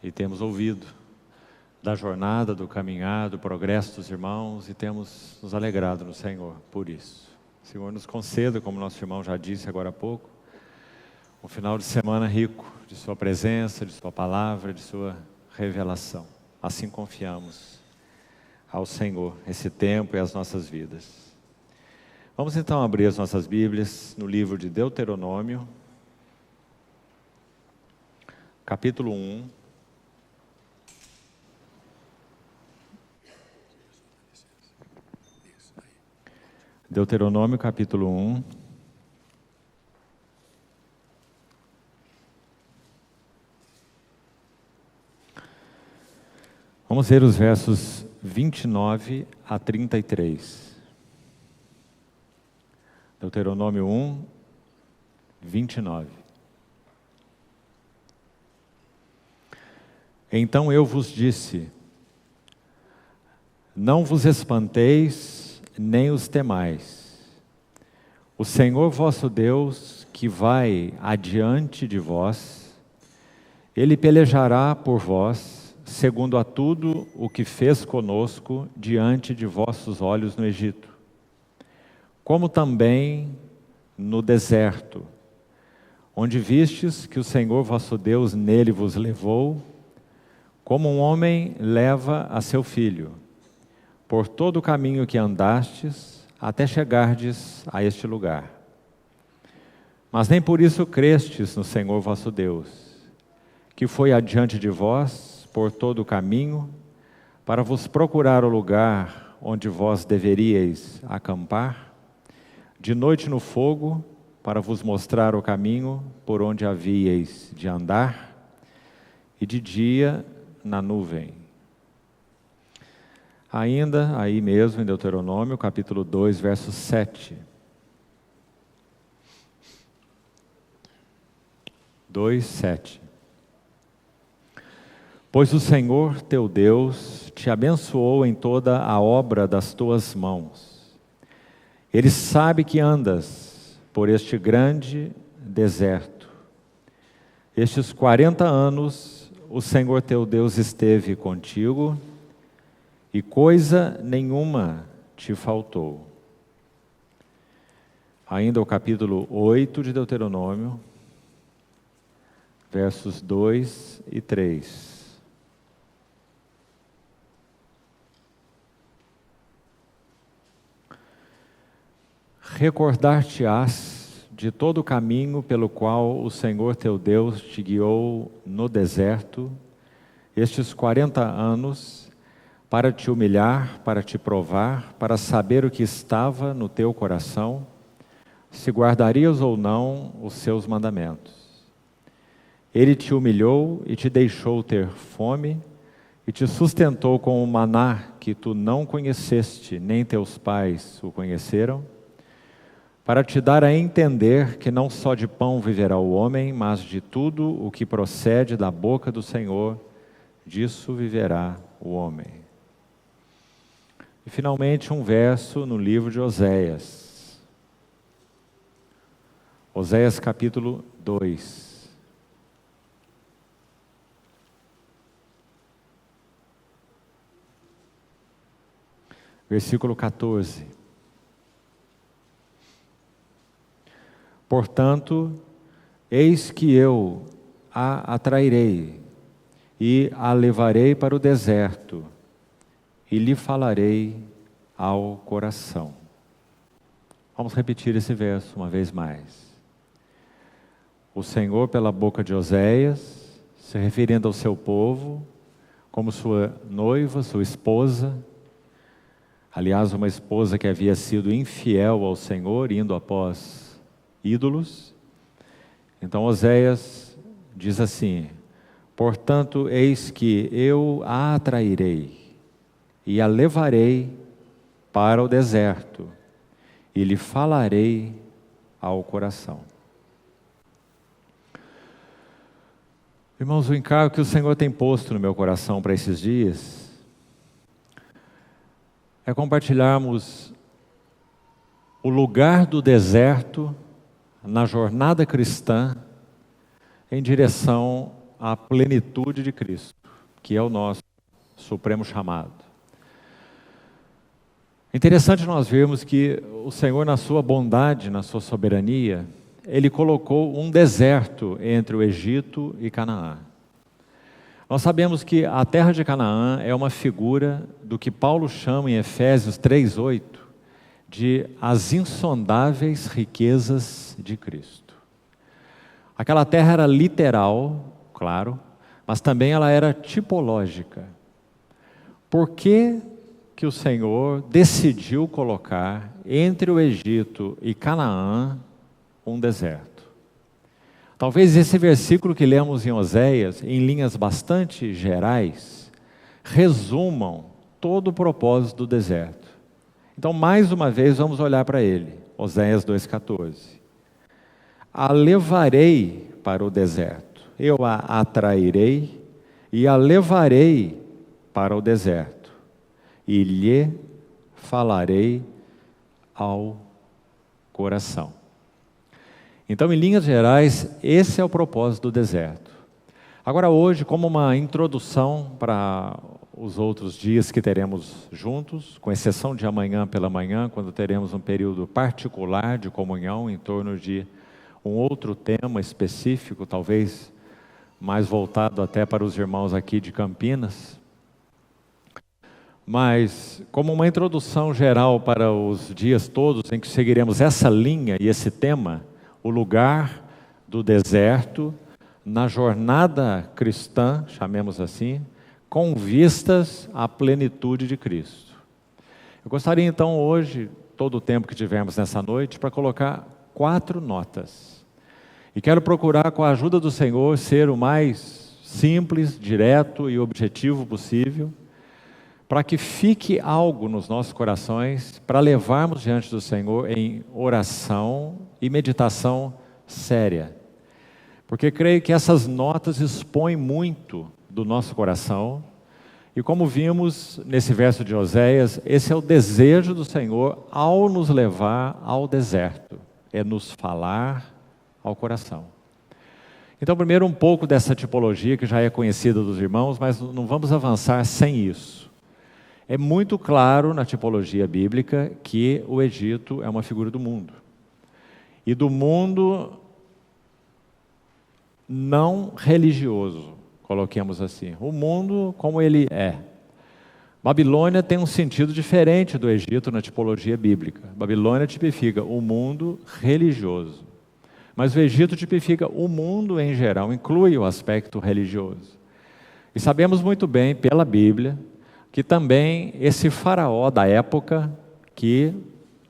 e temos ouvido da jornada, do caminhar, do progresso dos irmãos e temos nos alegrado no Senhor por isso. O Senhor nos conceda, como nosso irmão já disse agora há pouco, um final de semana rico de sua presença, de sua palavra, de sua revelação. Assim confiamos ao Senhor esse tempo e as nossas vidas. Vamos então abrir as nossas Bíblias no livro de Deuteronômio, capítulo 1. Deuteronômio capítulo 1. Vamos ver os versos 29 a 33. Deuteronômio 1, 29. Então eu vos disse: não vos espanteis, nem os temais. O Senhor vosso Deus, que vai adiante de vós, Ele pelejará por vós, segundo a tudo o que fez conosco diante de vossos olhos no Egito, como também no deserto, onde vistes que o Senhor vosso Deus nele vos levou, como um homem leva a seu filho, por todo o caminho que andastes, até chegardes a este lugar. Mas nem por isso crestes no Senhor vosso Deus, que foi adiante de vós, por todo o caminho, para vos procurar o lugar onde vós deveríeis acampar, de noite no fogo, para vos mostrar o caminho por onde havíeis de andar, e de dia na nuvem. Ainda aí mesmo em Deuteronômio, capítulo 2, verso 7. 2, 7. Pois o Senhor teu Deus te abençoou em toda a obra das tuas mãos. Ele sabe que andas por este grande deserto. Estes 40 anos o Senhor teu Deus esteve contigo e coisa nenhuma te faltou. Ainda o capítulo 8 de Deuteronômio, versos 2 e 3. Recordar-te-ás de todo o caminho pelo qual o Senhor teu Deus te guiou no deserto, estes 40 anos, para te humilhar, para te provar, para saber o que estava no teu coração, se guardarias ou não os seus mandamentos. Ele te humilhou e te deixou ter fome, e te sustentou com o maná que tu não conheceste, nem teus pais o conheceram, para te dar a entender que não só de pão viverá o homem, mas de tudo o que procede da boca do Senhor, disso viverá o homem. E finalmente um verso no livro de Oséias. Oséias capítulo 2. Versículo 14. Portanto, eis que eu a atrairei e a levarei para o deserto e lhe falarei ao coração. Vamos repetir esse verso uma vez mais. O Senhor, pela boca de Oséias, se referindo ao seu povo, como sua noiva, sua esposa, aliás, uma esposa que havia sido infiel ao Senhor, indo após ídolos. Então Oséias diz assim: portanto, eis que eu a atrairei e a levarei para o deserto e lhe falarei ao coração. Irmãos, o encargo que o Senhor tem posto no meu coração para esses dias é compartilharmos o lugar do deserto na jornada cristã em direção à plenitude de Cristo, que é o nosso supremo chamado. É interessante nós vermos que o Senhor, na sua bondade, na sua soberania, Ele colocou um deserto entre o Egito e Canaã. Nós sabemos que a terra de Canaã é uma figura do que Paulo chama em Efésios 3:8 de as insondáveis riquezas de Cristo. Aquela terra era literal, claro, mas também ela era tipológica. Por que o Senhor decidiu colocar entre o Egito e Canaã um deserto? Talvez esse versículo que lemos em Oséias, em linhas bastante gerais, resumam todo o propósito do deserto. Então, mais uma vez, vamos olhar para ele. Oséias 2,14. A levarei para o deserto, eu a atrairei e a levarei para o deserto, e lhe falarei ao coração. Então, em linhas gerais, esse é o propósito do deserto. Agora, hoje, como uma introdução para os outros dias que teremos juntos, com exceção de amanhã pela manhã, quando teremos um período particular de comunhão em torno de um outro tema específico, talvez mais voltado até para os irmãos aqui de Campinas. Mas, como uma introdução geral para os dias todos em que seguiremos essa linha e esse tema, o lugar do deserto na jornada cristã, chamemos assim, com vistas à plenitude de Cristo. Eu gostaria então hoje, todo o tempo que tivermos nessa noite, para colocar 4 notas. E quero procurar, com a ajuda do Senhor, ser o mais simples, direto e objetivo possível, para que fique algo nos nossos corações, para levarmos diante do Senhor em oração e meditação séria. Porque creio que essas notas expõem muito do nosso coração, e como vimos nesse verso de Oséias, esse é o desejo do Senhor ao nos levar ao deserto, é nos falar ao coração. Então, primeiro um pouco dessa tipologia que já é conhecida dos irmãos, mas não vamos avançar sem isso. É muito claro na tipologia bíblica que o Egito é uma figura do mundo. E do mundo não religioso, coloquemos assim. O mundo como ele é. Babilônia tem um sentido diferente do Egito na tipologia bíblica. Babilônia tipifica o mundo religioso. Mas o Egito tipifica o mundo em geral, inclui o aspecto religioso. E sabemos muito bem, pela Bíblia, que também esse faraó da época, que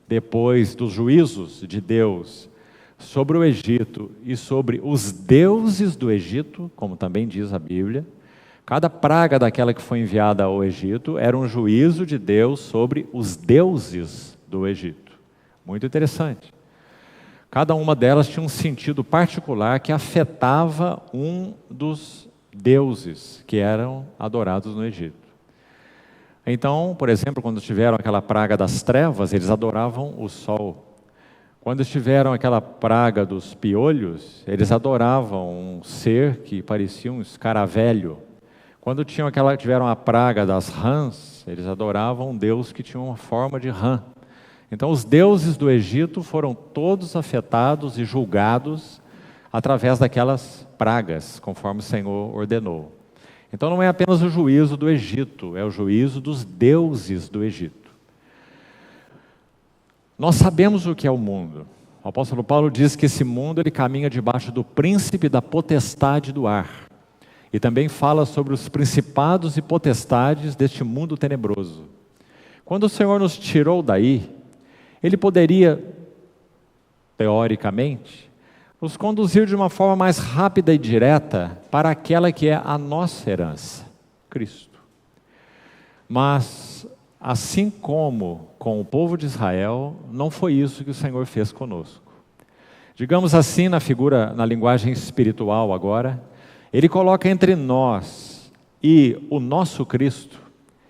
depois dos juízos de Deus sobre o Egito e sobre os deuses do Egito, como também diz a Bíblia, cada praga daquela que foi enviada ao Egito era um juízo de Deus sobre os deuses do Egito. Muito interessante. Cada uma delas tinha um sentido particular que afetava um dos deuses que eram adorados no Egito. Então, por exemplo, quando tiveram aquela praga das trevas, eles adoravam o sol. Quando tiveram aquela praga dos piolhos, eles adoravam um ser que parecia um escaravelho. Quando tiveram a praga das rãs, eles adoravam um deus que tinha uma forma de rã. Então, os deuses do Egito foram todos afetados e julgados através daquelas pragas, conforme o Senhor ordenou. Então, não é apenas o juízo do Egito, é o juízo dos deuses do Egito. Nós sabemos o que é o mundo. O apóstolo Paulo diz que esse mundo ele caminha debaixo do príncipe da potestade do ar. E também fala sobre os principados e potestades deste mundo tenebroso. Quando o Senhor nos tirou daí, Ele poderia, teoricamente, nos conduzir de uma forma mais rápida e direta para aquela que é a nossa herança, Cristo. Mas, assim como com o povo de Israel, não foi isso que o Senhor fez conosco. Digamos assim, na linguagem espiritual agora, Ele coloca entre nós e o nosso Cristo,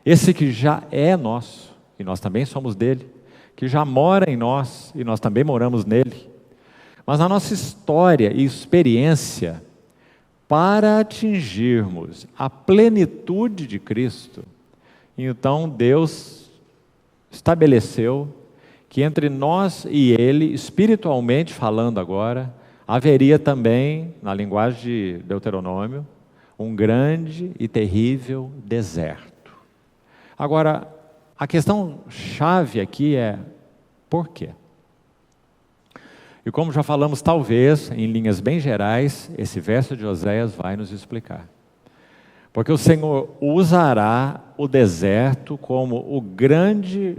esse que já é nosso, e nós também somos dele, que já mora em nós, e nós também moramos nele. Mas na nossa história e experiência, para atingirmos a plenitude de Cristo, então Deus estabeleceu que entre nós e Ele, espiritualmente falando agora, haveria também, na linguagem de Deuteronômio, um grande e terrível deserto. Agora, a questão chave aqui é, por quê? E como já falamos, talvez, em linhas bem gerais, esse verso de Oséias vai nos explicar. Porque o Senhor usará o deserto como o grande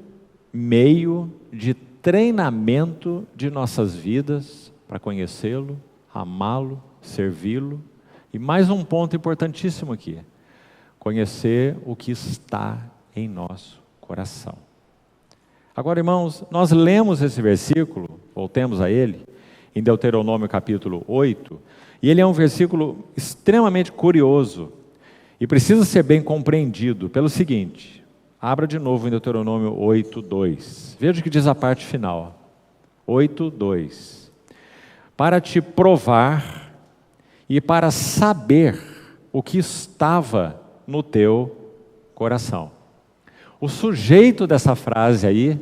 meio de treinamento de nossas vidas para conhecê-lo, amá-lo, servi-lo. E mais um ponto importantíssimo aqui: conhecer o que está em nosso coração. Agora, irmãos, nós lemos esse versículo, voltemos a ele, em Deuteronômio capítulo 8, e ele é um versículo extremamente curioso e precisa ser bem compreendido pelo seguinte: abra de novo em Deuteronômio 8:2, veja o que diz a parte final, 8:2, para te provar e para saber o que estava no teu coração. O sujeito dessa frase aí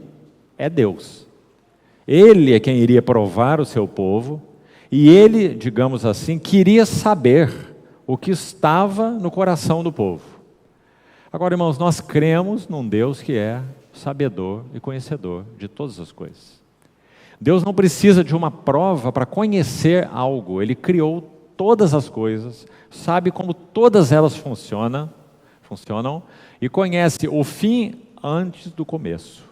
é Deus. Ele é quem iria provar o seu povo, e ele, digamos assim, queria saber o que estava no coração do povo. Agora, irmãos, nós cremos num Deus que é sabedor e conhecedor de todas as coisas. Deus não precisa de uma prova para conhecer algo. Ele criou todas as coisas, sabe como todas elas funcionam e conhece o fim antes do começo.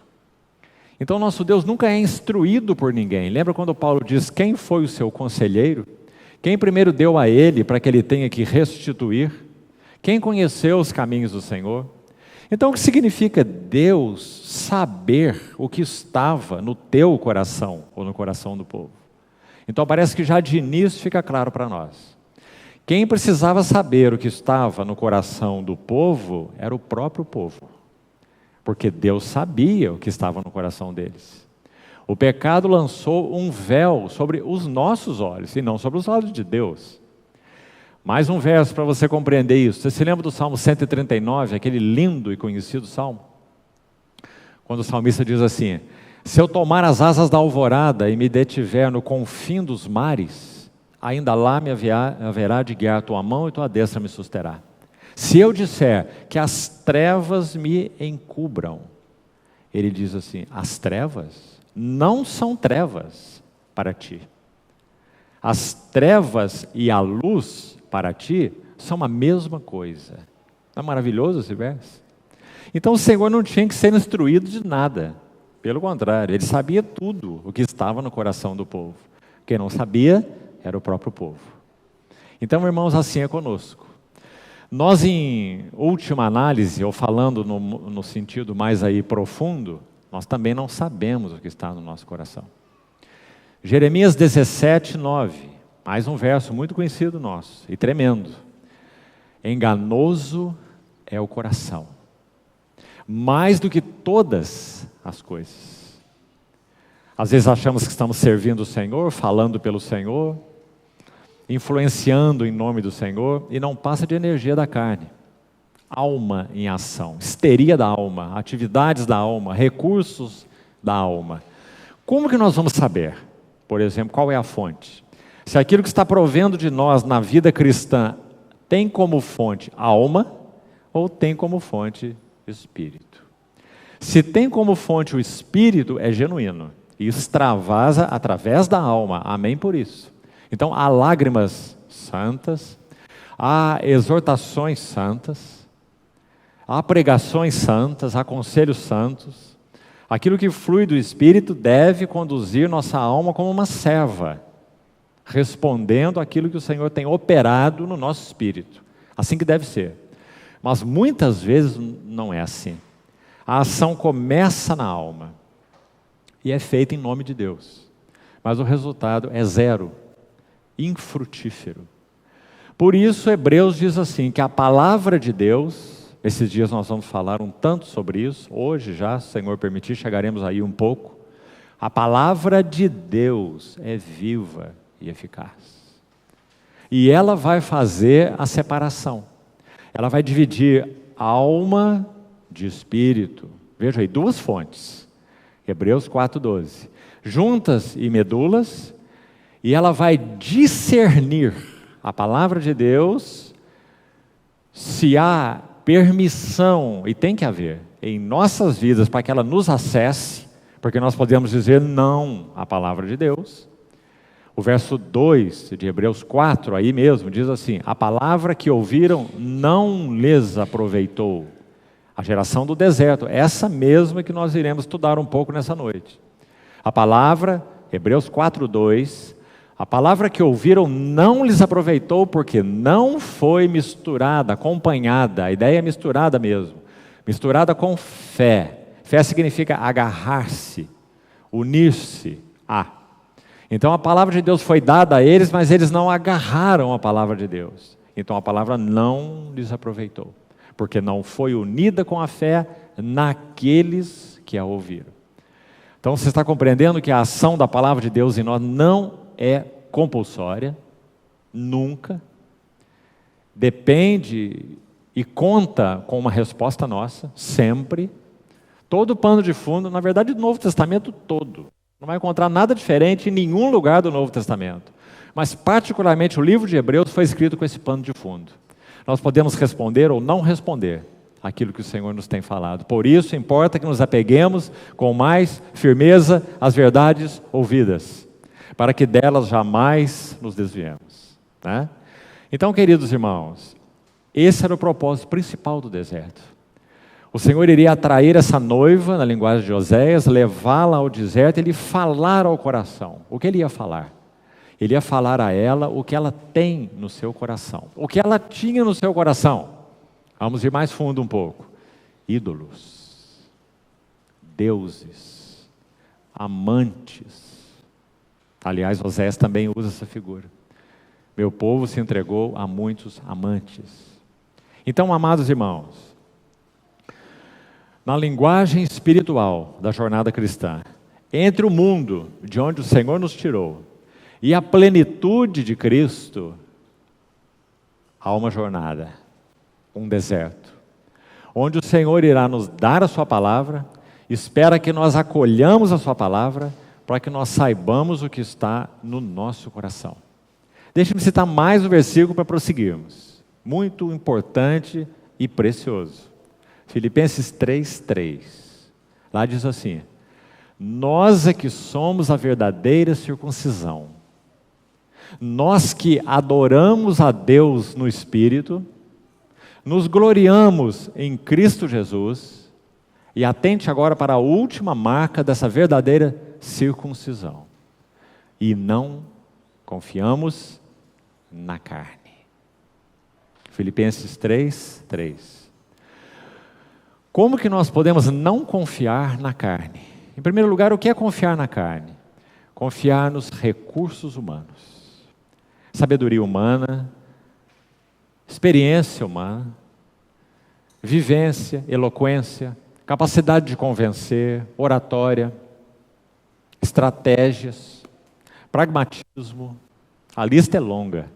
Então, nosso Deus nunca é instruído por ninguém. Lembra quando Paulo diz quem foi o seu conselheiro? Quem primeiro deu a ele para que ele tenha que restituir? Quem conheceu os caminhos do Senhor? Então, o que significa Deus saber o que estava no teu coração ou no coração do povo? Então, parece que já de início fica claro para nós. Quem precisava saber o que estava no coração do povo era o próprio povo, porque Deus sabia o que estava no coração deles. O pecado lançou um véu sobre os nossos olhos e não sobre os olhos de Deus. Mais um verso para você compreender isso. Você se lembra do Salmo 139, aquele lindo e conhecido salmo? Quando o salmista diz assim: se eu tomar as asas da alvorada e me detiver no confim dos mares, ainda lá me haverá de guiar tua mão e tua destra me susterá. Se eu disser que as trevas me encubram, ele diz assim: as trevas não são trevas para ti. As trevas e a luz para ti são a mesma coisa. Não é maravilhoso esse verso? Então o Senhor não tinha que ser instruído de nada. Pelo contrário, ele sabia tudo o que estava no coração do povo. Quem não sabia era o próprio povo. Então, irmãos, assim é conosco. Nós, em última análise, ou falando no sentido mais aí profundo, nós também não sabemos o que está no nosso coração. Jeremias 17:9, mais um verso muito conhecido nosso e tremendo. Enganoso é o coração, mais do que todas as coisas. Às vezes achamos que estamos servindo o Senhor, falando pelo Senhor, influenciando em nome do Senhor, e não passa de energia da carne. Alma em ação, histeria da alma, atividades da alma, recursos da alma. Como que nós vamos saber, por exemplo, qual é a fonte? Se aquilo que está provendo de nós na vida cristã tem como fonte alma ou tem como fonte espírito? Se tem como fonte o espírito, é genuíno e extravasa através da alma. Amém por isso. Então há lágrimas santas, há exortações santas, há pregações santas, há conselhos santos. Aquilo que flui do espírito deve conduzir nossa alma como uma serva, respondendo àquilo que o Senhor tem operado no nosso espírito. Assim que deve ser. Mas muitas vezes não é assim. A ação começa na alma e é feita em nome de Deus, mas o resultado é zero, infrutífero. Por isso Hebreus diz assim, que a palavra de Deus, esses dias nós vamos falar um tanto sobre isso, hoje já, se o Senhor permitir, chegaremos aí um pouco. A palavra de Deus é viva e eficaz. E ela vai fazer a separação. Ela vai dividir alma de espírito. Veja aí, duas fontes. Hebreus 4:12. Juntas e medulas, e ela vai discernir a palavra de Deus, se há permissão, e tem que haver, em nossas vidas, para que ela nos acesse, porque nós podemos dizer não à palavra de Deus. O verso 2 de Hebreus 4, aí mesmo, diz assim: a palavra que ouviram não lhes aproveitou. A geração do deserto, essa mesma que nós iremos estudar um pouco nessa noite. A palavra, Hebreus 4:2, a palavra que ouviram não lhes aproveitou, porque não foi misturada, acompanhada, a ideia é misturada mesmo, misturada com fé. Fé significa agarrar-se, unir-se a. Então a palavra de Deus foi dada a eles, mas eles não agarraram a palavra de Deus. Então a palavra não lhes aproveitou, porque não foi unida com a fé naqueles que a ouviram. Então você está compreendendo que a ação da palavra de Deus em nós não é compulsória, nunca. Depende e conta com uma resposta nossa, sempre. Todo o pano de fundo, na verdade, do Novo Testamento todo. Não vai encontrar nada diferente em nenhum lugar do Novo Testamento. Mas particularmente o livro de Hebreus foi escrito com esse pano de fundo. Nós podemos responder ou não responder aquilo que o Senhor nos tem falado. Por isso, importa que nos apeguemos com mais firmeza às verdades ouvidas, para que delas jamais nos desviemos, né? Então, queridos irmãos, esse era o propósito principal do deserto. O Senhor iria atrair essa noiva, na linguagem de Oséias, levá-la ao deserto e lhe falar ao coração. O que ele ia falar? Ele ia falar a ela o que ela tem no seu coração. O que ela tinha no seu coração? Vamos ir mais fundo um pouco. Ídolos, deuses, amantes. Aliás, Oséias também usa essa figura. Meu povo se entregou a muitos amantes. Então, amados irmãos, na linguagem espiritual da jornada cristã, entre o mundo de onde o Senhor nos tirou e a plenitude de Cristo, há uma jornada, um deserto, onde o Senhor irá nos dar a sua palavra, espera que nós acolhamos a sua palavra, para que nós saibamos o que está no nosso coração. Deixe-me citar mais um versículo para prosseguirmos, muito importante e precioso. Filipenses 3:3, lá diz assim: nós é que somos a verdadeira circuncisão, nós que adoramos a Deus no Espírito, nos gloriamos em Cristo Jesus, e atente agora para a última marca dessa verdadeira circuncisão, e não confiamos na carne. Filipenses 3:3. Como que nós podemos não confiar na carne? Em primeiro lugar, o que é confiar na carne? Confiar nos recursos humanos. Sabedoria humana, experiência humana, vivência, eloquência, capacidade de convencer, oratória, estratégias, pragmatismo, a lista é longa.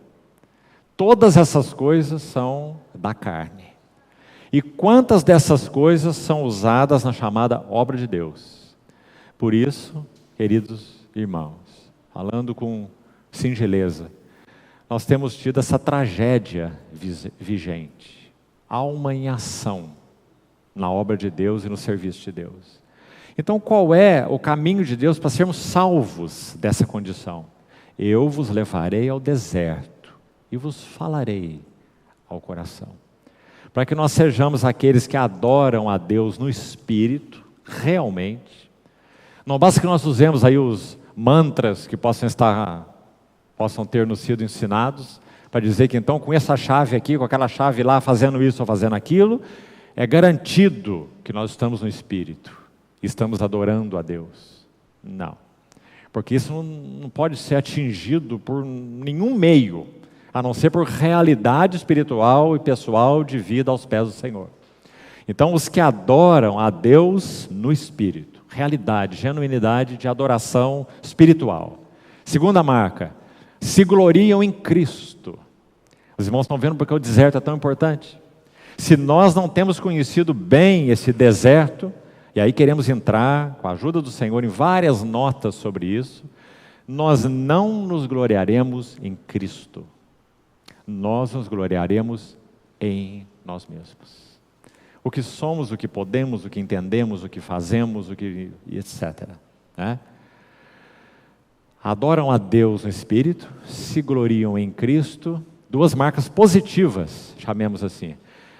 Todas essas coisas são da carne. E quantas dessas coisas são usadas na chamada obra de Deus? Por isso, queridos irmãos, falando com singeleza, nós temos tido essa tragédia vigente, alma em ação na obra de Deus e no serviço de Deus. Então, qual é o caminho de Deus para sermos salvos dessa condição? Eu vos levarei ao deserto e vos falarei ao coração. Para que nós sejamos aqueles que adoram a Deus no Espírito, realmente. Não basta que nós usemos aí os mantras que possam ter nos sido ensinados, para dizer que então com essa chave aqui, com aquela chave lá, fazendo isso ou fazendo aquilo, é garantido que nós estamos no Espírito, estamos adorando a Deus. Não, porque isso não pode ser atingido por nenhum meio, a não ser por realidade espiritual e pessoal de vida aos pés do Senhor. Então, os que adoram a Deus no Espírito, realidade, genuinidade de adoração espiritual. Segunda marca, se gloriam em Cristo. Os irmãos estão vendo porque o deserto é tão importante. Se nós não temos conhecido bem esse deserto, e aí queremos entrar, com a ajuda do Senhor, em várias notas sobre isso, nós não nos gloriaremos em Cristo. Nós nos gloriaremos em nós mesmos. O que somos, o que podemos, o que entendemos, o que fazemos, etc. Né? Adoram a Deus no Espírito, se gloriam em Cristo, duas marcas positivas, chamemos assim.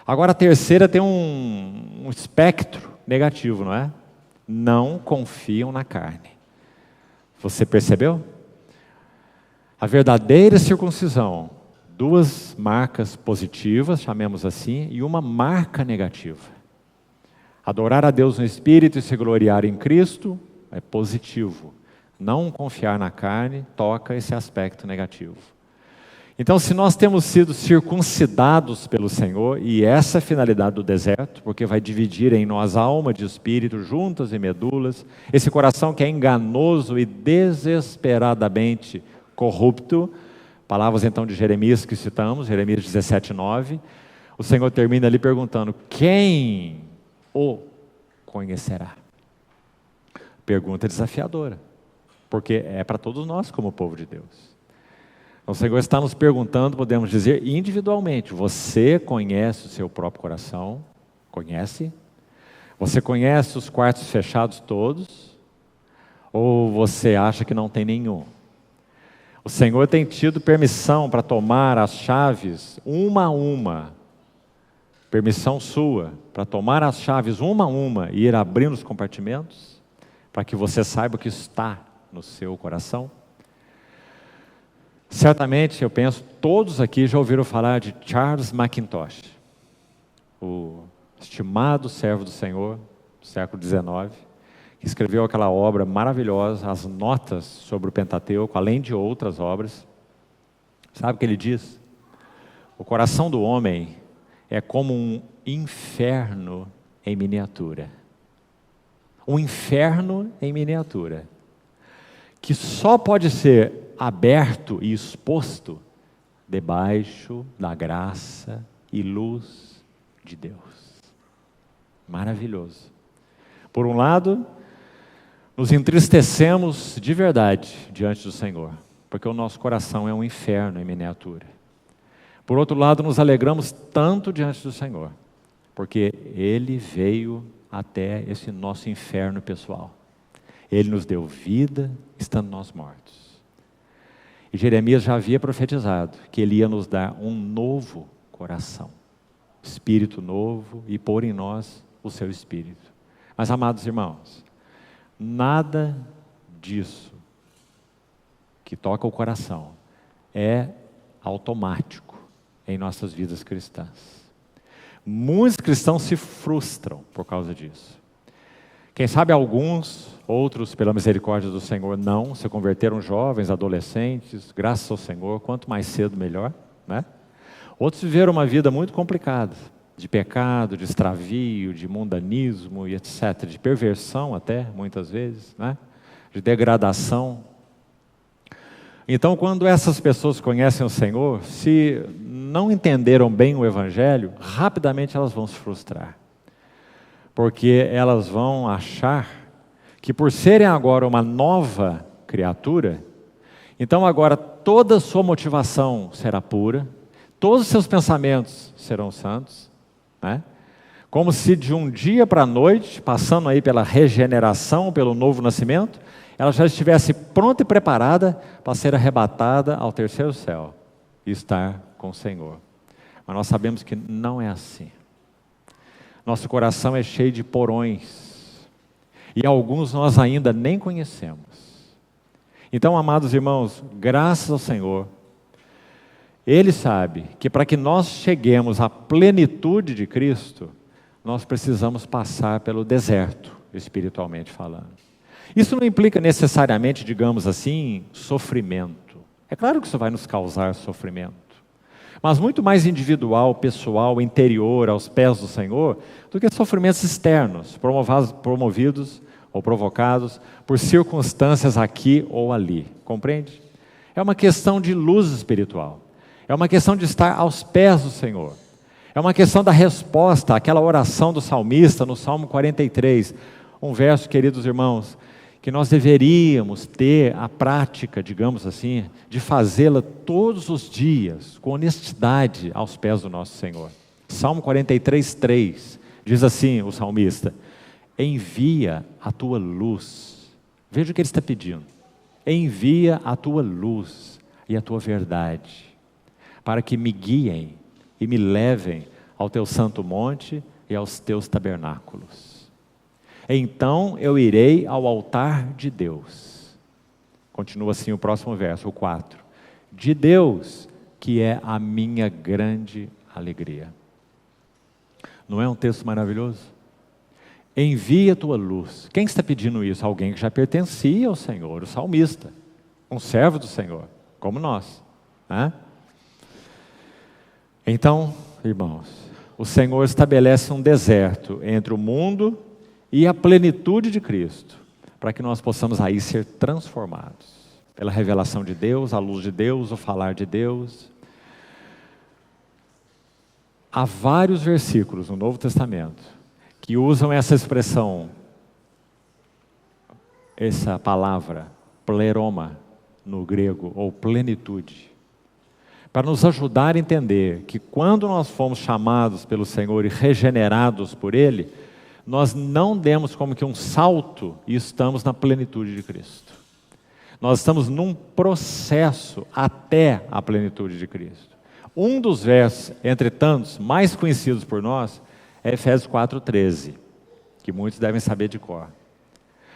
Agora a terceira tem um espectro negativo, não é? Não confiam na carne. Você percebeu? A verdadeira circuncisão, duas marcas positivas, chamemos assim, e uma marca negativa. Adorar a Deus no Espírito e se gloriar em Cristo é positivo. Não confiar na carne toca esse aspecto negativo. Então, se nós temos sido circuncidados pelo Senhor, e essa é a finalidade do deserto, porque vai dividir em nós alma de espírito, juntas e medulas, esse coração que é enganoso e desesperadamente corrupto, palavras então de Jeremias que citamos, Jeremias 17:9, o Senhor termina ali perguntando: quem o conhecerá? Pergunta desafiadora, porque é para todos nós como povo de Deus. Então, o Senhor está nos perguntando, podemos dizer individualmente: você conhece o seu próprio coração? Conhece? Você conhece os quartos fechados todos? Ou você acha que não tem nenhum? O Senhor tem tido permissão para tomar as chaves uma a uma, permissão sua, para tomar as chaves uma a uma e ir abrindo os compartimentos, para que você saiba o que está no seu coração? Certamente, eu penso, todos aqui já ouviram falar de Charles Mackintosh, o estimado servo do Senhor do século XIX, que escreveu aquela obra maravilhosa, as notas sobre o Pentateuco, além de outras obras. Sabe o que ele diz? O coração do homem é como um inferno em miniatura. Um inferno em miniatura, que só pode ser aberto e exposto debaixo da graça e luz de Deus. Maravilhoso. Por um lado, nos entristecemos de verdade diante do Senhor, porque o nosso coração é um inferno em miniatura. Por outro lado, nos alegramos tanto diante do Senhor, porque Ele veio até esse nosso inferno pessoal. Ele nos deu vida, estando nós mortos. E Jeremias já havia profetizado que Ele ia nos dar um novo coração, espírito novo, e pôr em nós o seu espírito. Mas, amados irmãos, nada disso que toca o coração é automático em nossas vidas cristãs. Muitos cristãos se frustram por causa disso. Quem sabe alguns, outros pela misericórdia do Senhor não, se converteram jovens, adolescentes, graças ao Senhor, quanto mais cedo melhor, né? Outros viveram uma vida muito complicada, de pecado, de extravio, de mundanismo e etc., de perversão até, muitas vezes, né? De degradação. Então, quando essas pessoas conhecem o Senhor, se não entenderam bem o Evangelho, rapidamente elas vão se frustrar. Porque elas vão achar que por serem agora uma nova criatura, então agora toda a sua motivação será pura, todos os seus pensamentos serão santos, né? Como se de um dia para a noite, passando aí pela regeneração, pelo novo nascimento, ela já estivesse pronta e preparada para ser arrebatada ao terceiro céu e estar com o Senhor. Mas nós sabemos que não é assim. Nosso coração é cheio de porões, e alguns nós ainda nem conhecemos. Então, amados irmãos, graças ao Senhor, Ele sabe que para que nós cheguemos à plenitude de Cristo, nós precisamos passar pelo deserto, espiritualmente falando. Isso não implica necessariamente, digamos assim, sofrimento. É claro que isso vai nos causar sofrimento, mas muito mais individual, pessoal, interior, aos pés do Senhor, do que sofrimentos externos, promovidos ou provocados por circunstâncias aqui ou ali. Compreende? É uma questão de luz espiritual. É uma questão de estar aos pés do Senhor. É uma questão da resposta àquela oração do salmista no Salmo 43. Um verso, queridos irmãos, que nós deveríamos ter a prática, digamos assim, de fazê-la todos os dias, com honestidade, aos pés do nosso Senhor. Salmo 43, 3, diz assim o salmista: envia a tua luz. Veja o que ele está pedindo. Envia a tua luz e a tua verdade, para que me guiem e me levem ao teu santo monte e aos teus tabernáculos. Então eu irei ao altar de Deus. Continua assim o próximo verso, o 4. De Deus, que é a minha grande alegria. Não é um texto maravilhoso? Envia a tua luz. Quem está pedindo isso? Alguém que já pertencia ao Senhor, o salmista, um servo do Senhor, como nós, né? Então, irmãos, o Senhor estabelece um deserto entre o mundo e a plenitude de Cristo, para que nós possamos aí ser transformados pela revelação de Deus, a luz de Deus, o falar de Deus. Há vários versículos no Novo Testamento que usam essa expressão, essa palavra, pleroma, no grego, ou plenitude, para nos ajudar a entender que quando nós fomos chamados pelo Senhor e regenerados por Ele, nós não demos como que um salto e estamos na plenitude de Cristo. Nós estamos num processo até a plenitude de Cristo. Um dos versos, entre tantos, mais conhecidos por nós, é Efésios 4,13, que muitos devem saber de cor.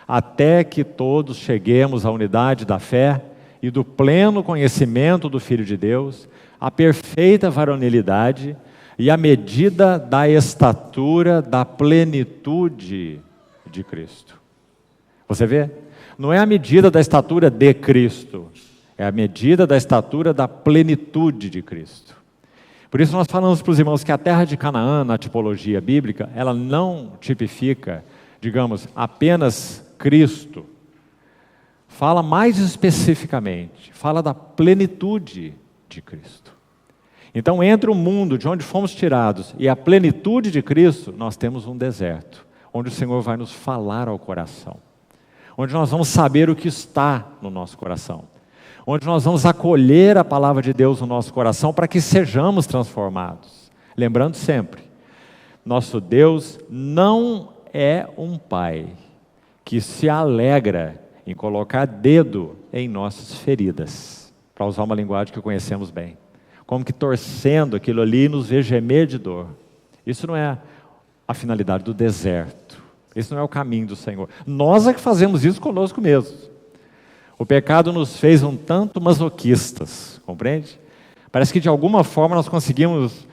Até que todos cheguemos à unidade da fé e do pleno conhecimento do Filho de Deus, à perfeita varonilidade e à medida da estatura da plenitude de Cristo. Você vê? Não é a medida da estatura de Cristo, é a medida da estatura da plenitude de Cristo. Por isso nós falamos para os irmãos que a terra de Canaã, na tipologia bíblica, ela não tipifica, digamos, apenas Cristo. Fala mais especificamente, fala da plenitude de Cristo. Então, entre o mundo de onde fomos tirados e a plenitude de Cristo, nós temos um deserto, onde o Senhor vai nos falar ao coração, onde nós vamos saber o que está no nosso coração, onde nós vamos acolher a palavra de Deus no nosso coração para que sejamos transformados. Lembrando sempre, nosso Deus não é um pai que se alegra em colocar dedo em nossas feridas, para usar uma linguagem que conhecemos bem, como que torcendo aquilo ali nos vê gemer de dor. Isso não é a finalidade do deserto, isso não é o caminho do Senhor. Nós é que fazemos isso conosco mesmos. O pecado nos fez um tanto masoquistas, compreende? Parece que de alguma forma nós conseguimos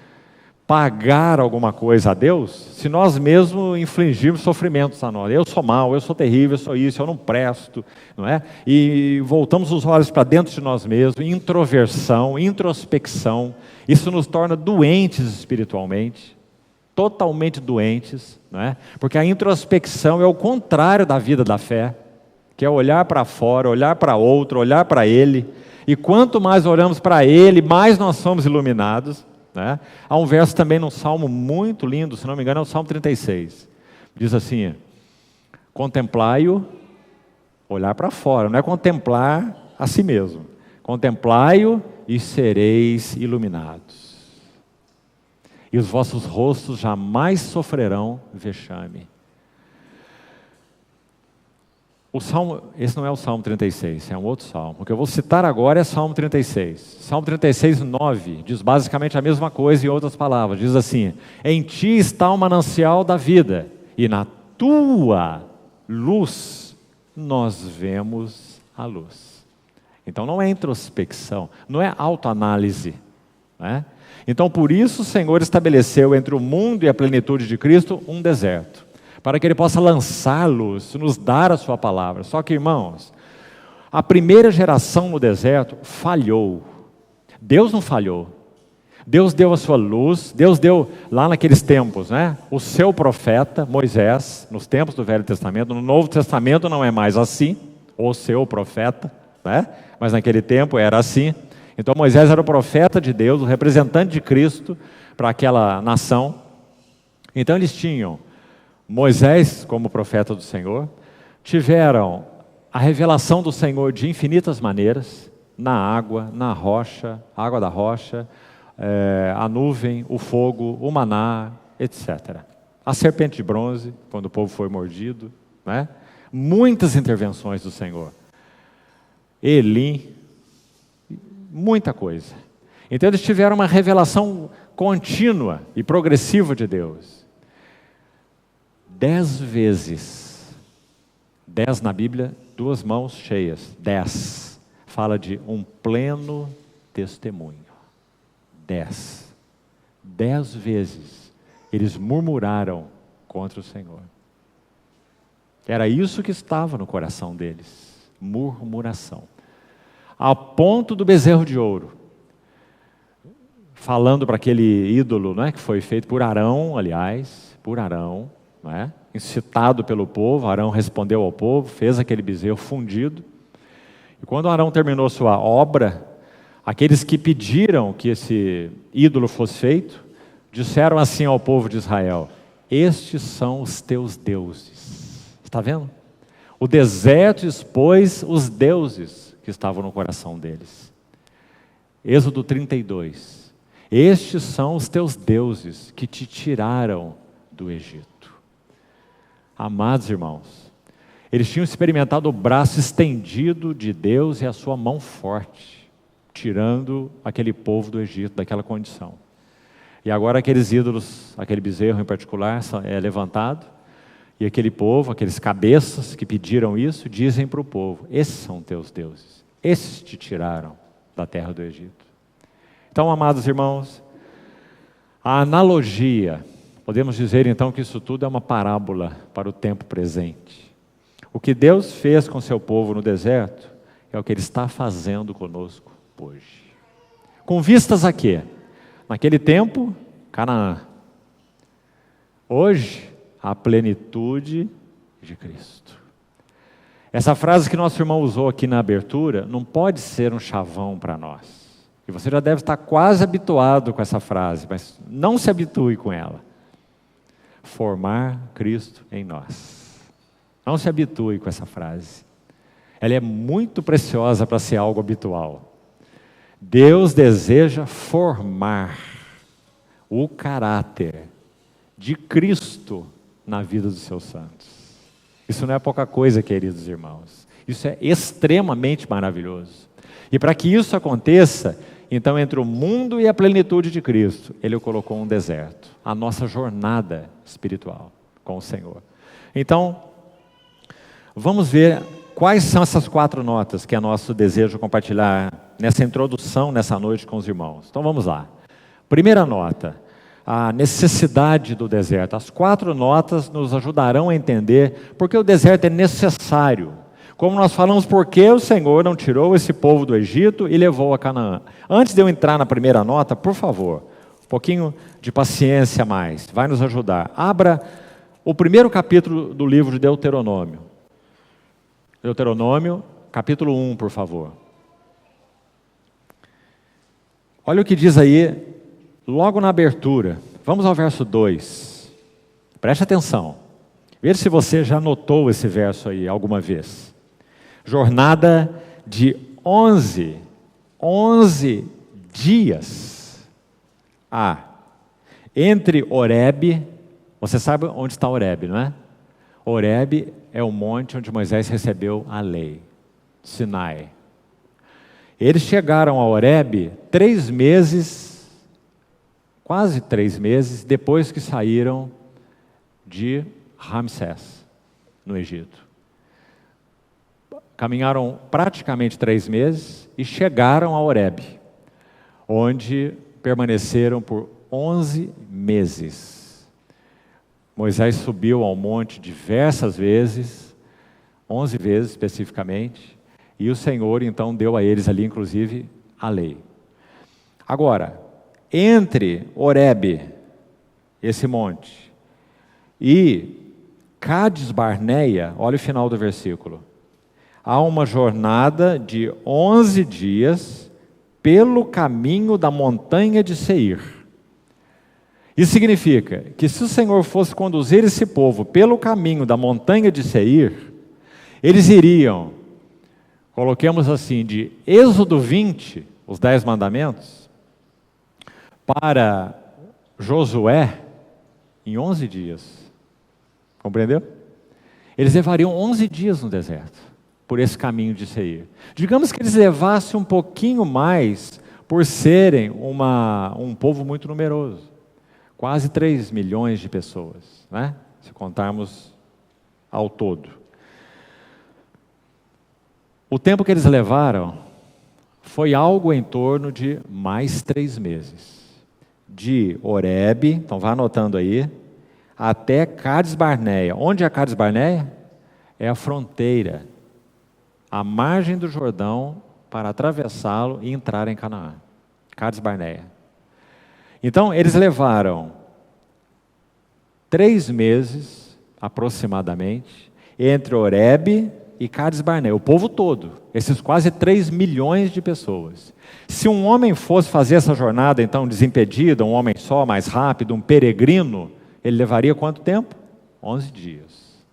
pagar alguma coisa a Deus, se nós mesmos infligirmos sofrimentos a nós. Eu sou mau, eu sou terrível, eu sou isso, eu não presto, não é? E voltamos os olhos para dentro de nós mesmos, introversão, introspecção, isso nos torna doentes espiritualmente, totalmente doentes, não é? Porque a introspecção é o contrário da vida da fé, que é olhar para fora, olhar para outro, olhar para Ele, e quanto mais olhamos para Ele, mais nós somos iluminados, né? Há um verso também num salmo muito lindo, se não me engano é o Salmo 36, diz assim: contemplai-o, olhar para fora, não é contemplar a si mesmo, contemplai-o e sereis iluminados, e os vossos rostos jamais sofrerão vexame. O salmo, esse não é o Salmo 36, é um outro salmo. O que eu vou citar agora é Salmo 36. Salmo 36, 9, diz basicamente a mesma coisa em outras palavras. Diz assim: em ti está o manancial da vida, e na tua luz nós vemos a luz. Então não é introspecção, não é autoanálise, né? Então por isso o Senhor estabeleceu entre o mundo e a plenitude de Cristo um deserto, para que Ele possa lançar luz, nos dar a sua palavra. Só que, irmãos, a primeira geração no deserto falhou. Deus não falhou. Deus deu a sua luz, Deus deu lá naqueles tempos, né, o seu profeta, Moisés, nos tempos do Velho Testamento. No Novo Testamento não é mais assim, o seu profeta, né, mas naquele tempo era assim. Então Moisés era o profeta de Deus, o representante de Cristo para aquela nação. Então eles tinham Moisés como profeta do Senhor, tiveram a revelação do Senhor de infinitas maneiras, na água, na rocha, a água da rocha, a nuvem, o fogo, o maná, etc. A serpente de bronze, quando o povo foi mordido, né? Muitas intervenções do Senhor. Elim, muita coisa. Então eles tiveram uma revelação contínua e progressiva de Deus. 10 vezes, 10 na Bíblia, 2 mãos cheias, 10, fala de um pleno testemunho. 10 vezes eles murmuraram contra o Senhor. Era isso que estava no coração deles, murmuração. A ponto do bezerro de ouro, falando para aquele ídolo, não é, que foi feito por Arão, aliás, por Arão, não é? Incitado pelo povo, Arão respondeu ao povo, fez aquele bezerro fundido. E quando Arão terminou sua obra, aqueles que pediram que esse ídolo fosse feito, disseram assim ao povo de Israel: estes são os teus deuses. Está vendo? O deserto expôs os deuses que estavam no coração deles. Êxodo 32. Estes são os teus deuses que te tiraram do Egito. Amados irmãos, eles tinham experimentado o braço estendido de Deus e a sua mão forte, tirando aquele povo do Egito daquela condição. E agora aqueles ídolos, aquele bezerro em particular, é levantado, e aquele povo, aqueles cabeças que pediram isso, dizem para o povo: esses são teus deuses, esses te tiraram da terra do Egito. Então, amados irmãos, a analogia, podemos dizer então que isso tudo é uma parábola para o tempo presente. O que Deus fez com seu povo no deserto é o que Ele está fazendo conosco hoje. Com vistas a quê? Naquele tempo, Canaã. Hoje, a plenitude de Cristo. Essa frase que nosso irmão usou aqui na abertura não pode ser um chavão para nós. E você já deve estar quase habituado com essa frase, mas não se habitue com ela. Formar Cristo em nós. Não se habitue com essa frase. Ela é muito preciosa para ser algo habitual. Deus deseja formar o caráter de Cristo na vida dos seus santos. Isso não é pouca coisa, queridos irmãos. Isso é extremamente maravilhoso. E para que isso aconteça, então, entre o mundo e a plenitude de Cristo, Ele o colocou um deserto, a nossa jornada espiritual com o Senhor. Então, vamos ver quais são essas 4 notas que é nosso desejo compartilhar nessa introdução, nessa noite com os irmãos. Então vamos lá. Primeira nota, a necessidade do deserto. As 4 notas nos ajudarão a entender por que o deserto é necessário. Como nós falamos, por que o Senhor não tirou esse povo do Egito e levou a Canaã. Antes de eu entrar na primeira nota, por favor, um pouquinho de paciência a mais, vai nos ajudar. Abra o primeiro capítulo do livro de Deuteronômio. Deuteronômio, capítulo 1, por favor. Olha o que diz aí, logo na abertura. Vamos ao verso 2. Preste atenção. Veja se você já notou esse verso aí alguma vez. Jornada de 11 dias. Entre Horebe, você sabe onde está Horebe, não é? Horebe é o monte onde Moisés recebeu a lei, Sinai. Eles chegaram a Horebe 3 meses, quase 3 meses, depois que saíram de Ramsés, no Egito. Caminharam praticamente 3 meses e chegaram a Horebe, onde permaneceram por 11 meses. Moisés subiu ao monte diversas vezes, 11 vezes especificamente, e o Senhor então deu a eles ali, inclusive, a lei. Agora, entre Horebe, esse monte, e Cádiz Barneia, olha o final do versículo. Há uma jornada de 11 dias pelo caminho da montanha de Seir. Isso significa que se o Senhor fosse conduzir esse povo pelo caminho da montanha de Seir, eles iriam, coloquemos assim, de Êxodo 20, os 10 mandamentos, para Josué em 11 dias. Compreendeu? Eles levariam 11 dias no deserto, por esse caminho de Seir. Digamos que eles levassem um pouquinho mais, por serem um povo muito numeroso. Quase 3 milhões de pessoas, né? Se contarmos ao todo. O tempo que eles levaram foi algo em torno de mais 3 meses. De Horebe, então vá anotando aí, até Cades Barneia. Onde é Cades Barneia? É a fronteira, a margem do Jordão para atravessá-lo e entrar em Canaã. Cades Barneia. Então, eles levaram 3 meses, aproximadamente, entre Horebe e Cades Barneia, o povo todo, esses quase 3 milhões de pessoas. Se um homem fosse fazer essa jornada, então, desimpedido, um homem só, mais rápido, um peregrino, ele levaria quanto tempo? 11 dias.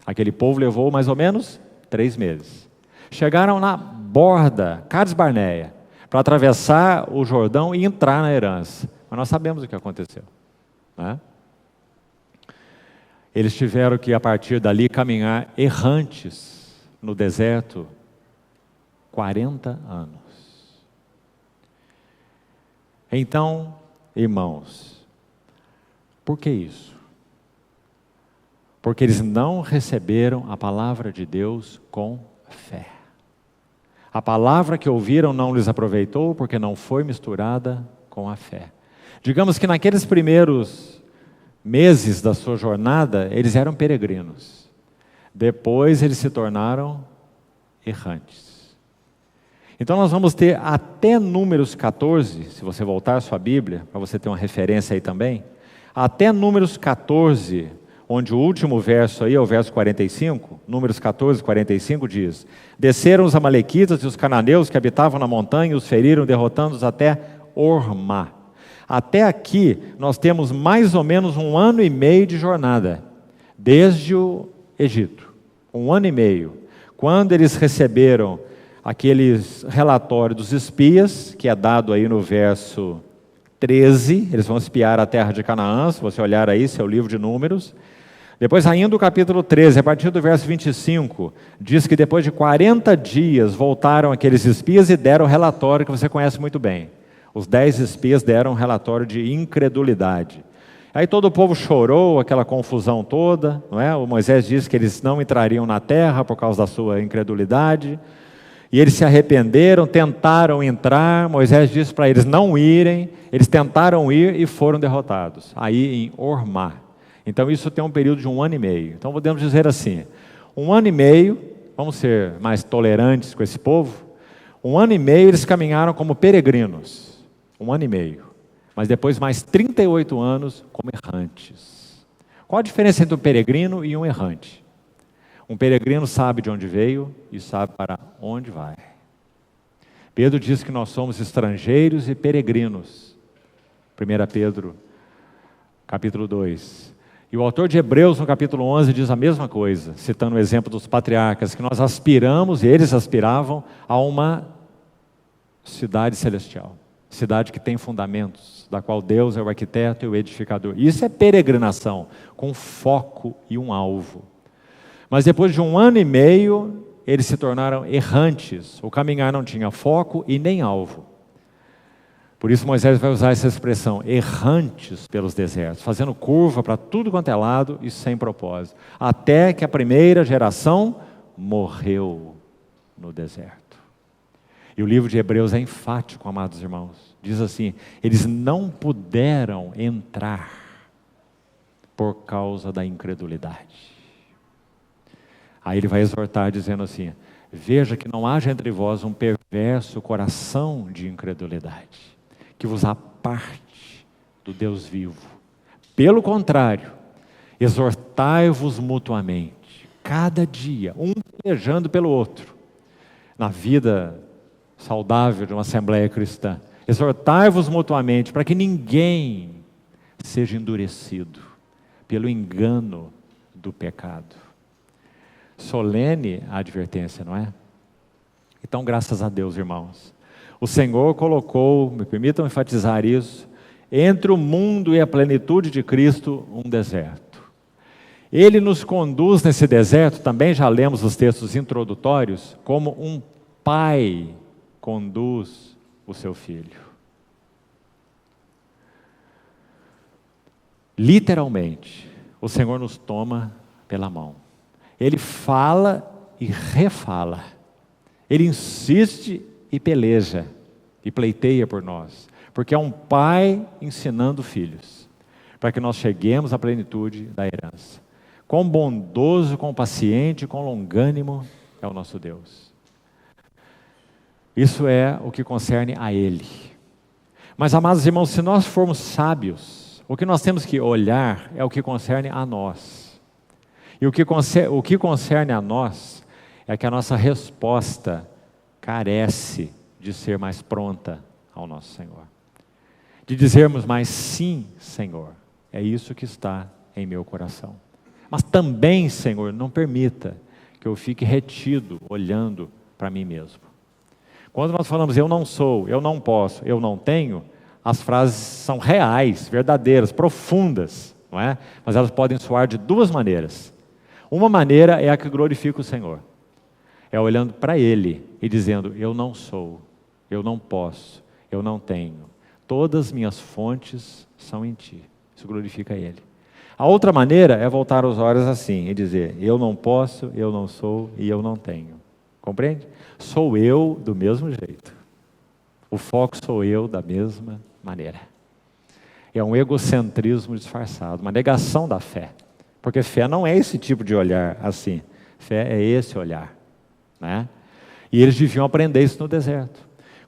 Aquele povo levou mais ou menos 3 meses. Chegaram na borda, Cades Barneia, para atravessar o Jordão e entrar na herança. Mas nós sabemos o que aconteceu, né? Eles tiveram que, a partir dali, caminhar errantes no deserto 40 anos. Então, irmãos, por que isso? Porque eles não receberam a palavra de Deus com fé. A palavra que ouviram não lhes aproveitou porque não foi misturada com a fé. Digamos que naqueles primeiros meses da sua jornada, eles eram peregrinos. Depois eles se tornaram errantes. Então nós vamos ter até Números 14, se você voltar à sua Bíblia, para você ter uma referência aí também, até Números 14, onde o último verso aí é o verso 45, Números 14, 45 diz: desceram os amalequitas e os cananeus que habitavam na montanha, os feriram, derrotando-os até Ormá. Até aqui nós temos mais ou menos 1 ano e meio de jornada, desde o Egito, 1 ano e meio, quando eles receberam aqueles relatórios dos espias, que é dado aí no verso 13, eles vão espiar a terra de Canaã, se você olhar aí, seu livro de Números. Depois, ainda o capítulo 13, a partir do verso 25, diz que depois de 40 dias voltaram aqueles espias e deram o relatório que você conhece muito bem. Os 10 espias deram um relatório de incredulidade. Aí todo o povo chorou, aquela confusão toda, não é? O Moisés disse que eles não entrariam na terra por causa da sua incredulidade. E eles se arrependeram, tentaram entrar, Moisés disse para eles não irem, eles tentaram ir e foram derrotados, aí em Ormá. Então isso tem um período de 1 ano e meio. Então podemos dizer assim, 1 ano e meio, vamos ser mais tolerantes com esse povo, 1 ano e meio eles caminharam como peregrinos, 1 ano e meio, mas depois mais 38 anos como errantes. Qual a diferença entre um peregrino e um errante? Um peregrino sabe de onde veio e sabe para onde vai. Pedro diz que nós somos estrangeiros e peregrinos. 1 Pedro, capítulo 2. E o autor de Hebreus, no capítulo 11, diz a mesma coisa, citando o exemplo dos patriarcas, que nós aspiramos, e eles aspiravam, a uma cidade celestial. Cidade que tem fundamentos, da qual Deus é o arquiteto e o edificador. Isso é peregrinação, com foco e um alvo. Mas depois de 1 ano e meio, eles se tornaram errantes. O caminhar não tinha foco e nem alvo. Por isso Moisés vai usar essa expressão, errantes pelos desertos, fazendo curva para tudo quanto é lado e sem propósito. Até que a primeira geração morreu no deserto. E o livro de Hebreus é enfático, amados irmãos. Diz assim, eles não puderam entrar por causa da incredulidade. Aí ele vai exortar dizendo assim, veja que não haja entre vós um perverso coração de incredulidade, que vos aparte do Deus vivo. Pelo contrário, exortai-vos mutuamente, cada dia, um pelejando pelo outro, na vida saudável de uma assembleia cristã. Exortai-vos mutuamente para que ninguém seja endurecido pelo engano do pecado. Solene a advertência, não é? Então, graças a Deus, irmãos, o Senhor colocou, me permitam enfatizar isso, entre o mundo e a plenitude de Cristo, um deserto. Ele nos conduz nesse deserto, também já lemos os textos introdutórios, como um pai conduz o seu filho. Literalmente, o Senhor nos toma pela mão. Ele fala e refala. Ele insiste e peleja e pleiteia por nós. Porque é um pai ensinando filhos, para que nós cheguemos à plenitude da herança. Quão bondoso, quão paciente, quão longânimo é o nosso Deus. Isso é o que concerne a Ele. Mas, amados irmãos, se nós formos sábios, o que nós temos que olhar é o que concerne a nós. E o que concerne a nós é que a nossa resposta carece de ser mais pronta ao nosso Senhor. De dizermos mais sim, Senhor, é isso que está em meu coração. Mas também, Senhor, não permita que eu fique retido, olhando para mim mesmo. Quando nós falamos eu não sou, eu não posso, eu não tenho, as frases são reais, verdadeiras, profundas, não é? Mas elas podem soar de duas maneiras. Uma maneira é a que glorifica o Senhor. É olhando para Ele e dizendo, eu não sou, eu não posso, eu não tenho. Todas minhas fontes são em Ti. Isso glorifica Ele. A outra maneira é voltar os olhos assim e dizer, eu não posso, eu não sou e eu não tenho. Compreende? Sou eu do mesmo jeito. O foco sou eu da mesma maneira. É um egocentrismo disfarçado, uma negação da fé. Porque fé não é esse tipo de olhar assim. Fé é esse olhar, né? E eles deviam aprender isso no deserto.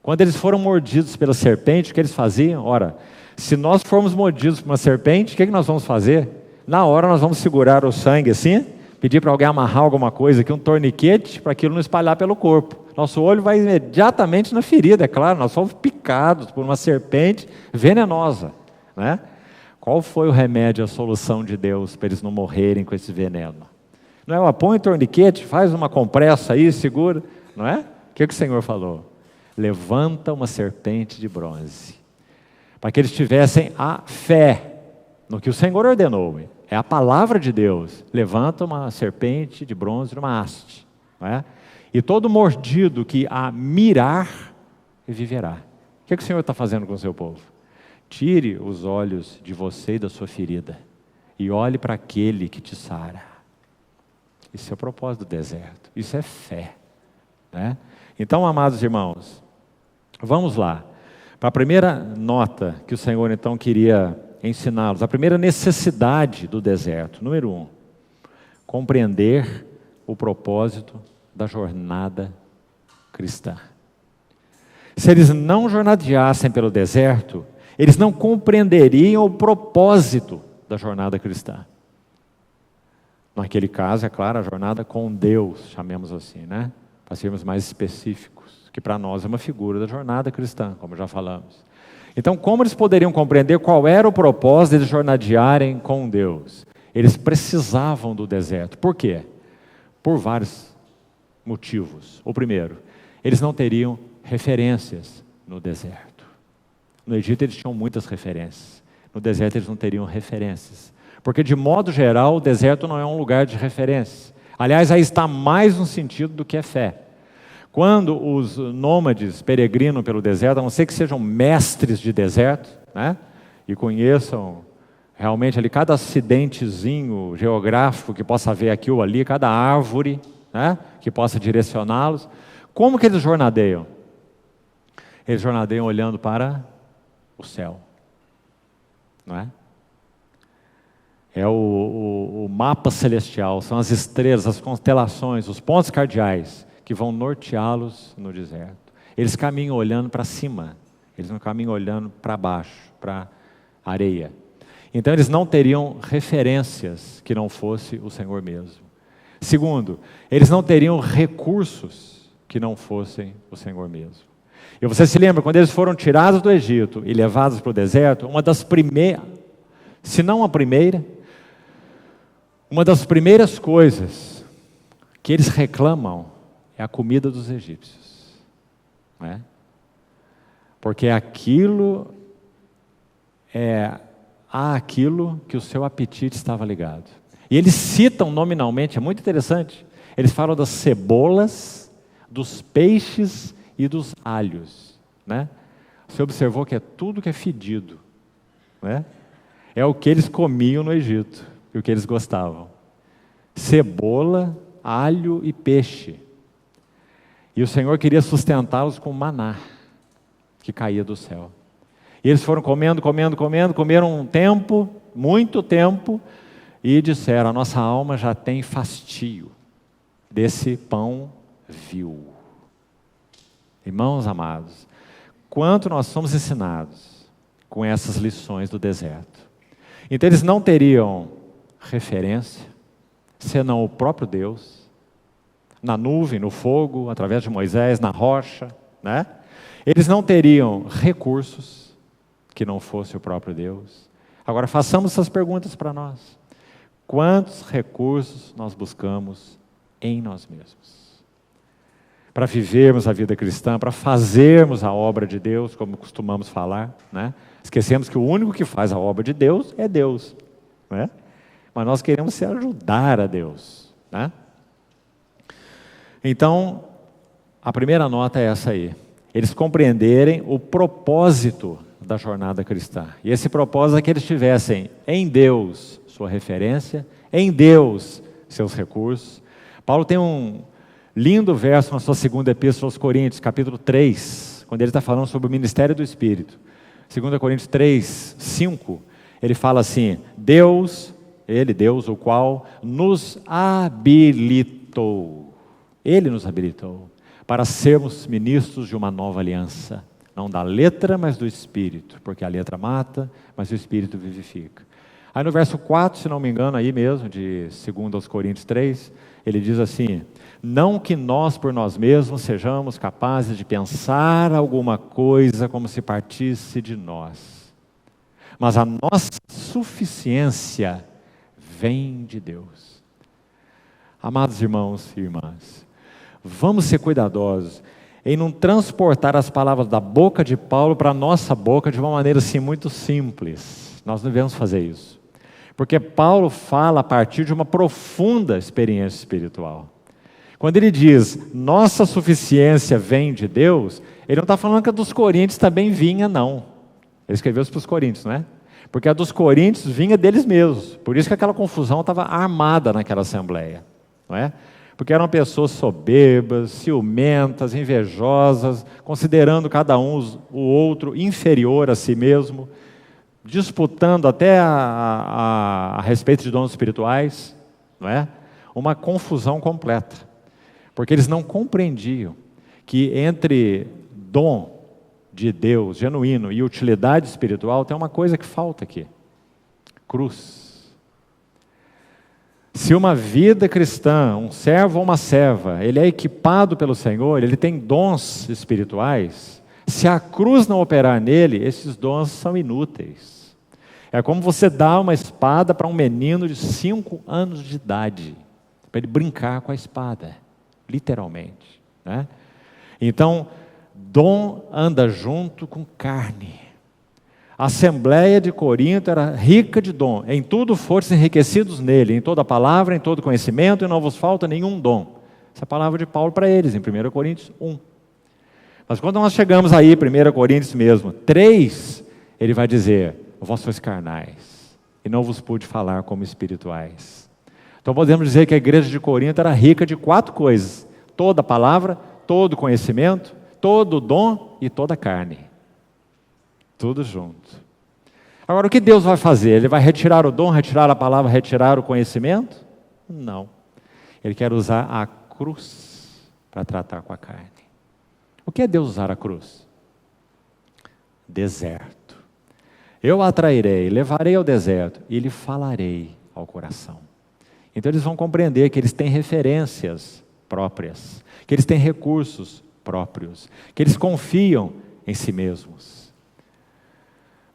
Quando eles foram mordidos pela serpente, o que eles faziam? Ora, se nós formos mordidos por uma serpente, o que nós vamos fazer? Na hora nós vamos segurar o sangue assim, pedir para alguém amarrar alguma coisa aqui, um torniquete, para aquilo não espalhar pelo corpo. Nosso olho vai imediatamente na ferida, é claro, nós fomos picados por uma serpente venenosa, né? Qual foi o remédio, a solução de Deus para eles não morrerem com esse veneno? Não é, põe um torniquete, faz uma compressa aí, segura, não é? O que o Senhor falou? Levanta uma serpente de bronze, para que eles tivessem a fé no que o Senhor ordenou. É a palavra de Deus. Levanta uma serpente de bronze numa haste, não é? E todo mordido que a mirar, viverá. O que o Senhor está fazendo com o seu povo? Tire os olhos de você e da sua ferida e olhe para aquele que te sara. Isso é o propósito do deserto. Isso é fé, né? Então, amados irmãos, vamos lá para a primeira nota que o Senhor então queria ensiná-los. A primeira necessidade do deserto. Número 1, compreender o propósito da jornada cristã. Se eles não jornadeassem pelo deserto, eles não compreenderiam o propósito da jornada cristã. Naquele caso, é claro, a jornada com Deus, chamemos assim, né? Para sermos mais específicos, que para nós é uma figura da jornada cristã, como já falamos. Então, como eles poderiam compreender qual era o propósito de jornadearem com Deus? Eles precisavam do deserto. Por quê? Por vários motivos. O primeiro, eles não teriam referências no deserto. No Egito eles tinham muitas referências. No deserto eles não teriam referências. Porque, de modo geral, o deserto não é um lugar de referência. Aliás, aí está mais um sentido do que é fé. Quando os nômades peregrinam pelo deserto, a não ser que sejam mestres de deserto, né? E conheçam realmente ali cada acidentezinho geográfico que possa haver aqui ou ali, cada árvore, né? Que possa direcioná-los. Como que eles jornadeiam? Eles jornadeiam olhando para o céu, não é? É o mapa celestial, são as estrelas, as constelações, os pontos cardeais que vão norteá-los no deserto. Eles caminham olhando para cima, eles não caminham olhando para baixo, para a areia. Então eles não teriam referências que não fosse o Senhor mesmo. Segundo, eles não teriam recursos que não fossem o Senhor mesmo. E você se lembra, quando eles foram tirados do Egito e levados para o deserto, uma das primeiras, se não a primeira, uma das primeiras coisas que eles reclamam é a comida dos egípcios. Não é? Porque aquilo àquilo que o seu apetite estava ligado. E eles citam nominalmente, é muito interessante, eles falam das cebolas, dos peixes e dos alhos. Né? Você observou que é tudo que é fedido. Né? É o que eles comiam no Egito, e o que eles gostavam. Cebola, alho e peixe. E o Senhor queria sustentá-los com maná, que caía do céu. E eles foram comeram um tempo, muito tempo, e disseram, a nossa alma já tem fastio desse pão vil. Irmãos amados, quanto nós somos ensinados com essas lições do deserto. Então eles não teriam referência, senão o próprio Deus, na nuvem, no fogo, através de Moisés, na rocha, né? Eles não teriam recursos que não fosse o próprio Deus. Agora façamos essas perguntas para nós. Quantos recursos nós buscamos em nós mesmos? Para vivermos a vida cristã, para fazermos a obra de Deus, como costumamos falar, né? Esquecemos que o único que faz a obra de Deus é Deus, né? Mas nós queremos se ajudar a Deus, né? Então, a primeira nota é essa aí. Eles compreenderem o propósito da jornada cristã. E esse propósito é que eles tivessem em Deus sua referência, em Deus seus recursos. Paulo tem um lindo verso na sua segunda epístola aos Coríntios, capítulo 3, quando ele está falando sobre o ministério do Espírito. 2 Coríntios 3, 5, ele fala assim, Deus, o qual nos habilitou. Ele nos habilitou para sermos ministros de uma nova aliança. Não da letra, mas do Espírito. Porque a letra mata, mas o Espírito vivifica. Aí no verso 4, se não me engano, aí mesmo, de 2 Coríntios 3, ele diz assim, não que nós por nós mesmos sejamos capazes de pensar alguma coisa como se partisse de nós. Mas a nossa suficiência vem de Deus. Amados irmãos e irmãs, vamos ser cuidadosos em não transportar as palavras da boca de Paulo para a nossa boca de uma maneira assim muito simples. Nós não devemos fazer isso. Porque Paulo fala a partir de uma profunda experiência espiritual. Quando ele diz, nossa suficiência vem de Deus, ele não está falando que a dos coríntios também vinha, não. Ele escreveu isso para os coríntios, não é? Porque a dos coríntios vinha deles mesmos. Por isso que aquela confusão estava armada naquela assembleia, não é? Porque eram pessoas soberbas, ciumentas, invejosas, considerando cada um o outro inferior a si mesmo, disputando até a respeito de dons espirituais, não é? Uma confusão completa, porque eles não compreendiam que entre dom de Deus genuíno e utilidade espiritual tem uma coisa que falta aqui: cruz. Se uma vida cristã, um servo ou uma serva, ele é equipado pelo Senhor, ele tem dons espirituais, se a cruz não operar nele, esses dons são inúteis. É como você dar uma espada para um menino de 5 anos de idade, para ele brincar com a espada, literalmente, né? Então, dom anda junto com carne. A Assembleia de Corinto era rica de dom, em tudo fossem enriquecidos nele, em toda palavra, em todo conhecimento, e não vos falta nenhum dom. Essa é a palavra de Paulo para eles, em 1 Coríntios 1. Mas quando nós chegamos aí, 1 Coríntios mesmo, 3, ele vai dizer, vós sois carnais, e não vos pude falar como espirituais. Então podemos dizer que a igreja de Corinto era rica de 4 coisas: toda palavra, todo conhecimento, todo dom e toda carne. Tudo junto. Agora, o que Deus vai fazer? Ele vai retirar o dom, retirar a palavra, retirar o conhecimento? Não. Ele quer usar a cruz para tratar com a carne. O que é Deus usar a cruz? Deserto. Eu atrairei, levarei ao deserto e lhe falarei ao coração. Então eles vão compreender que eles têm referências próprias, que eles têm recursos próprios, que eles confiam em si mesmos.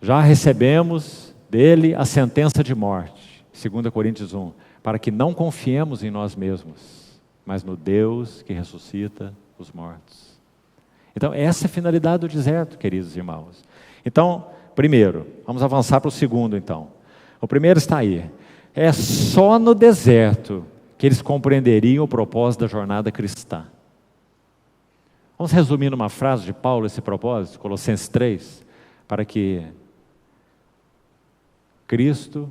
Já recebemos dele a sentença de morte, 2 Coríntios 1, para que não confiemos em nós mesmos, mas no Deus que ressuscita os mortos. Então, essa é a finalidade do deserto, queridos irmãos. Então, primeiro, vamos avançar para o segundo, então. O primeiro está aí. É só no deserto que eles compreenderiam o propósito da jornada cristã. Vamos resumir numa frase de Paulo esse propósito, Colossenses 3, para que Cristo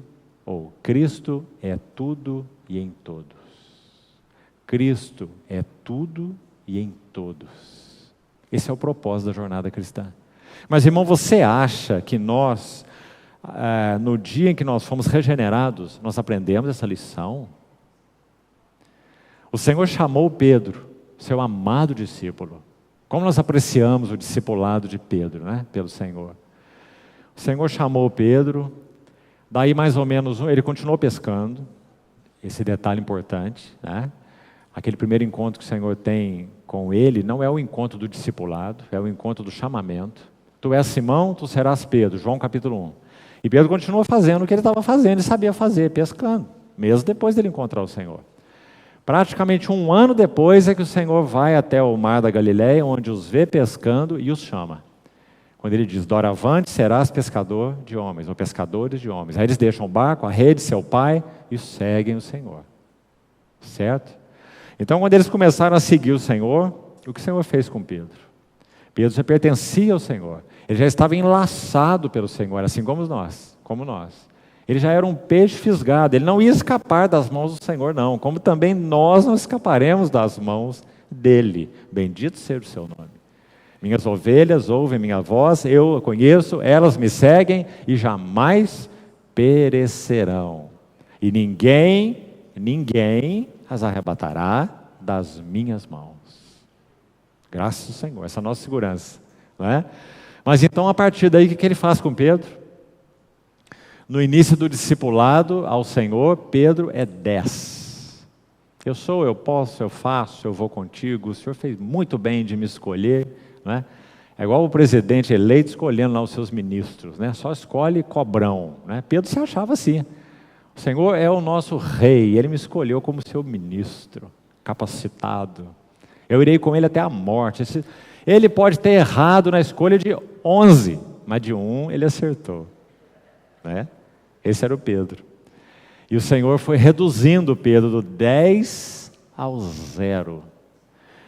é tudo e em todos. Cristo é tudo e em todos. Esse é o propósito da jornada cristã. Mas, irmão, você acha que nós, no dia em que nós fomos regenerados, nós aprendemos essa lição? O Senhor chamou Pedro, seu amado discípulo. Como nós apreciamos o discipulado de Pedro, né? Pelo Senhor. O Senhor chamou Pedro, daí mais ou menos, ele continuou pescando, esse detalhe importante, né? Aquele primeiro encontro que o Senhor tem com ele, não é o encontro do discipulado, é o encontro do chamamento. Tu és Simão, tu serás Pedro, João capítulo 1. E Pedro continuou fazendo o que ele estava fazendo, ele sabia fazer, pescando, mesmo depois dele encontrar o Senhor. Praticamente 1 ano depois é que o Senhor vai até o mar da Galileia, onde os vê pescando e os chama. Quando ele diz, doravante serás pescador de homens, ou pescadores de homens. Aí eles deixam o barco, a rede, seu pai, e seguem o Senhor. Certo? Então, quando eles começaram a seguir o Senhor, o que o Senhor fez com Pedro? Pedro já pertencia ao Senhor. Ele já estava enlaçado pelo Senhor, assim como nós. Ele já era um peixe fisgado, ele não ia escapar das mãos do Senhor, não. Como também nós não escaparemos das mãos dele. Bendito seja o seu nome. Minhas ovelhas ouvem minha voz, eu a conheço, elas me seguem e jamais perecerão. E ninguém as arrebatará das minhas mãos. Graças ao Senhor, essa é a nossa segurança, não é? Mas então, a partir daí, o que ele faz com Pedro? No início do discipulado ao Senhor, Pedro é 10. Eu sou, eu posso, eu faço, eu vou contigo. O Senhor fez muito bem de me escolher, não é? É igual o presidente eleito escolhendo lá os seus ministros, né? Só escolhe cobrão, né? Pedro se achava assim. O Senhor é o nosso rei, Ele me escolheu como seu ministro, capacitado. Eu irei com Ele até a morte. Ele pode ter errado na escolha de 11, mas de 1 ele acertou. Né? Esse era o Pedro. E o Senhor foi reduzindo Pedro do 10 ao 0.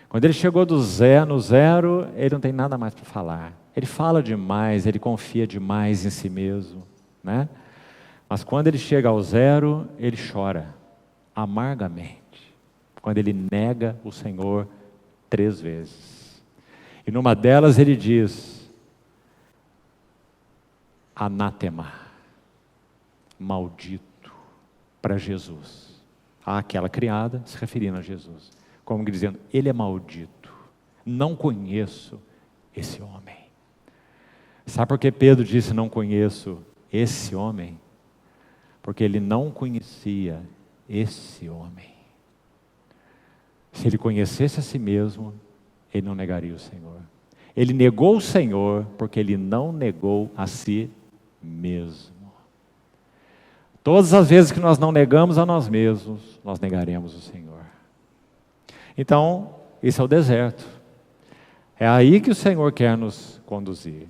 Quando ele chegou no 0, ele não tem nada mais para falar. Ele fala demais, ele confia demais em si mesmo, né? Mas quando ele chega ao 0, ele chora amargamente. Quando ele nega o Senhor 3 vezes. E numa delas ele diz, anátema, maldito, para Jesus. Aquela criada se referindo a Jesus. Como dizendo, ele é maldito. Não conheço esse homem. Sabe por que Pedro disse, não conheço esse homem? Porque ele não conhecia esse homem. Se ele conhecesse a si mesmo, ele não negaria o Senhor. Ele negou o Senhor porque ele não negou a si mesmo. Todas as vezes que nós não negamos a nós mesmos, nós negaremos o Senhor. Então, esse é o deserto. É aí que o Senhor quer nos conduzir.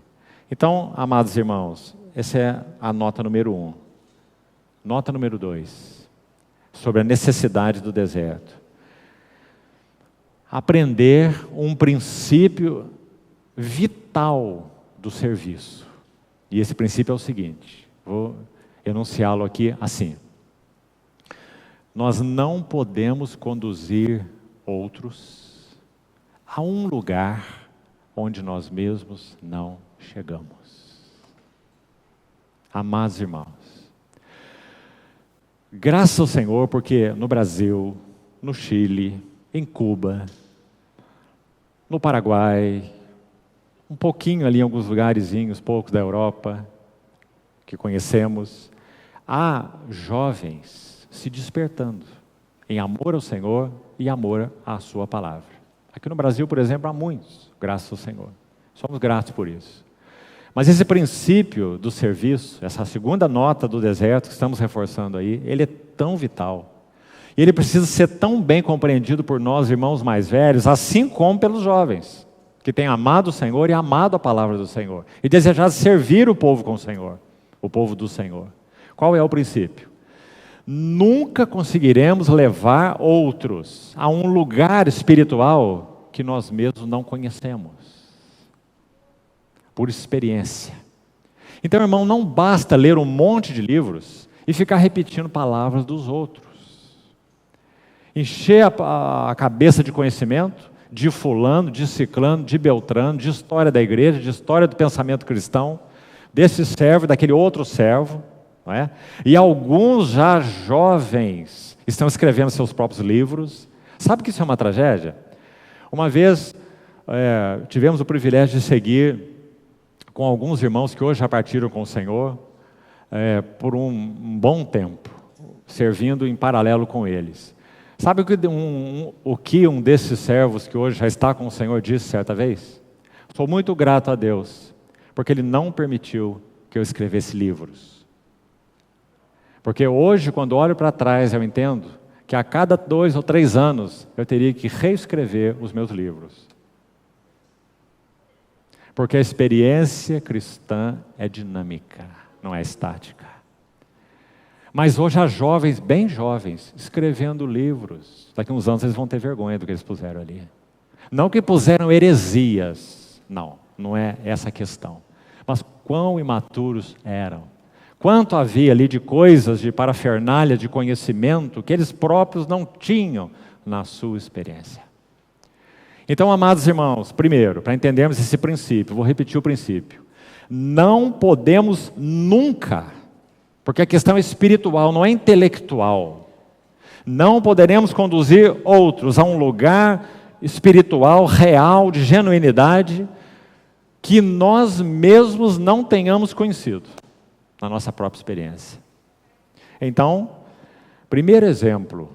Então, amados irmãos, essa é a nota número 1. Nota número 2, sobre a necessidade do deserto. Aprender um princípio vital do serviço. E esse princípio é o seguinte, vou enunciá-lo aqui assim. Nós não podemos conduzir outros a um lugar onde nós mesmos não chegamos. Amados irmãos, graças ao Senhor, porque no Brasil, no Chile, em Cuba, no Paraguai, um pouquinho ali em alguns lugarzinhos, poucos da Europa, que conhecemos, há jovens se despertando em amor ao Senhor e amor à sua palavra. Aqui no Brasil, por exemplo, há muitos, graças ao Senhor. Somos gratos por isso. Mas esse princípio do serviço, essa segunda nota do deserto que estamos reforçando aí, ele é tão vital. E ele precisa ser tão bem compreendido por nós, irmãos mais velhos, assim como pelos jovens, que têm amado o Senhor e amado a palavra do Senhor, e desejado servir o povo com o Senhor, o povo do Senhor. Qual é o princípio? Nunca conseguiremos levar outros a um lugar espiritual que nós mesmos não conhecemos, por experiência. Então, irmão, não basta ler um monte de livros e ficar repetindo palavras dos outros. Encher a cabeça de conhecimento de fulano, de ciclano, de beltrano, de história da igreja, de história do pensamento cristão, desse servo, daquele outro servo, não é? E alguns já jovens estão escrevendo seus próprios livros. Sabe que isso é uma tragédia? Uma vez tivemos o privilégio de seguir com alguns irmãos que hoje já partiram com o Senhor por um bom tempo, servindo em paralelo com eles. Sabe o que um desses servos que hoje já está com o Senhor disse certa vez? Sou muito grato a Deus, porque Ele não permitiu que eu escrevesse livros. Porque hoje, quando olho para trás, eu entendo que a cada 2 ou 3 anos eu teria que reescrever os meus livros. Porque a experiência cristã é dinâmica, não é estática. Mas hoje há jovens, bem jovens, escrevendo livros. Daqui a uns anos eles vão ter vergonha do que eles puseram ali. Não que puseram heresias, não é essa a questão. Mas quão imaturos eram. Quanto havia ali de coisas, de parafernália, de conhecimento, que eles próprios não tinham na sua experiência. Então, amados irmãos, primeiro, para entendermos esse princípio, vou repetir o princípio. Não podemos nunca, porque a questão é espiritual, não é intelectual. Não poderemos conduzir outros a um lugar espiritual, real, de genuinidade, que nós mesmos não tenhamos conhecido, na nossa própria experiência. Então, primeiro exemplo,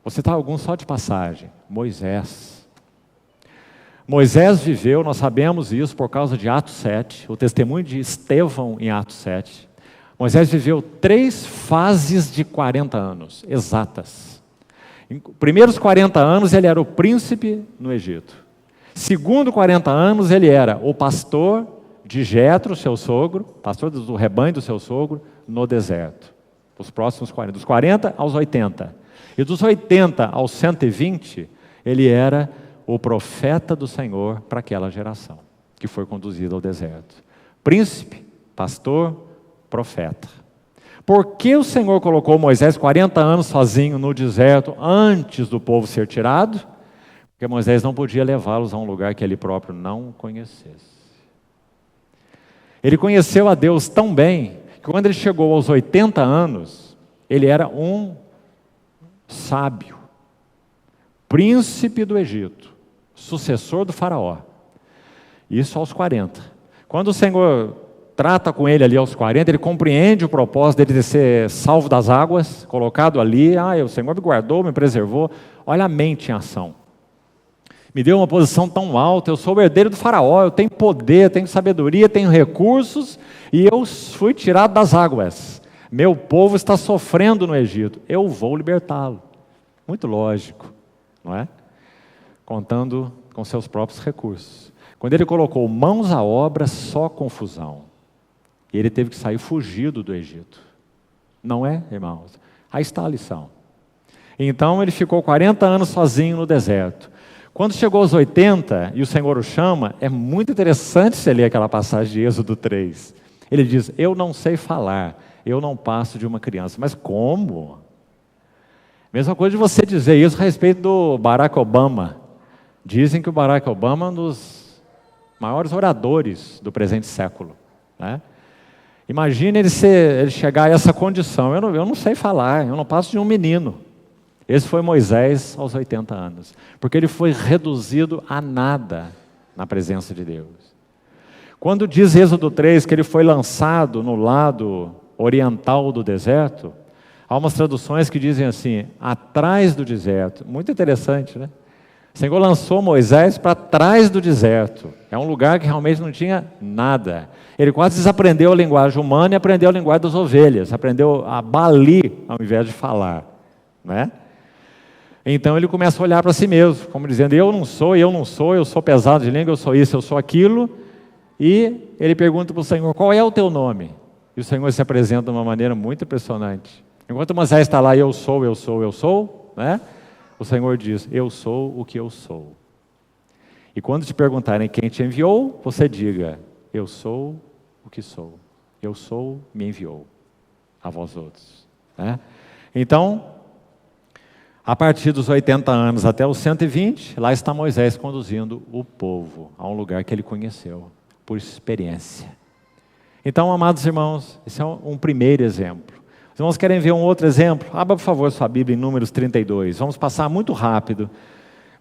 vou citar alguns só de passagem. Moisés. Moisés viveu, nós sabemos isso por causa de Atos 7, o testemunho de Estevão em Atos 7. Moisés viveu 3 fases de 40 anos, exatas. Em primeiros 40 anos ele era o príncipe no Egito. Segundo 40 anos ele era o pastor de Jetro, seu sogro, pastor do rebanho do seu sogro, no deserto. Os próximos 40, dos 40 aos 80. E dos 80 aos 120, ele era o profeta do Senhor para aquela geração, que foi conduzida ao deserto. Príncipe, pastor, profeta. Por que o Senhor colocou Moisés 40 anos sozinho no deserto antes do povo ser tirado? Porque Moisés não podia levá-los a um lugar que ele próprio não conhecesse. Ele conheceu a Deus tão bem que quando ele chegou aos 80 anos, ele era um sábio, príncipe do Egito, sucessor do faraó. Isso aos 40. Quando o Senhor trata com ele ali aos 40, ele compreende o propósito dele de ser salvo das águas, colocado ali, o Senhor me guardou, me preservou. Olha a mente em ação. Me deu uma posição tão alta, eu sou o herdeiro do faraó, eu tenho poder, tenho sabedoria, tenho recursos, e eu fui tirado das águas. Meu povo está sofrendo no Egito, eu vou libertá-lo. Muito lógico, não é? Contando com seus próprios recursos. Quando ele colocou mãos à obra, só confusão. E ele teve que sair fugido do Egito. Não é, irmãos? Aí está a lição. Então ele ficou 40 anos sozinho no deserto. Quando chegou aos 80 e o Senhor o chama, é muito interessante você ler aquela passagem de Êxodo 3. Ele diz, eu não sei falar, eu não passo de uma criança. Mas como? Mesma coisa de você dizer isso a respeito do Barack Obama. Dizem que o Barack Obama é um dos maiores oradores do presente século, né? Imagine ele chegar a essa condição, eu não sei falar, eu não passo de um menino. Esse foi Moisés aos 80 anos, porque ele foi reduzido a nada na presença de Deus. Quando diz Êxodo 3 que ele foi lançado no lado oriental do deserto, há umas traduções que dizem assim, atrás do deserto. Muito interessante, né? O Senhor lançou Moisés para trás do deserto. É um lugar que realmente não tinha nada. Ele quase desaprendeu a linguagem humana e aprendeu a linguagem das ovelhas. Aprendeu a balir ao invés de falar, né? Então ele começa a olhar para si mesmo, como dizendo, eu não sou, eu sou pesado de língua, eu sou isso, eu sou aquilo. E ele pergunta para o Senhor, qual é o teu nome? E o Senhor se apresenta de uma maneira muito impressionante. Enquanto Moisés está lá, eu sou, né? O Senhor diz, eu sou o que eu sou. E quando te perguntarem quem te enviou, você diga, eu sou o que sou. Eu sou, me enviou a vós outros, né? Então, a partir dos 80 anos até os 120, lá está Moisés conduzindo o povo a um lugar que ele conheceu, por experiência. Então, amados irmãos, esse é um primeiro exemplo. Os irmãos querem ver um outro exemplo? Abra, por favor, sua Bíblia em Números 32. Vamos passar muito rápido,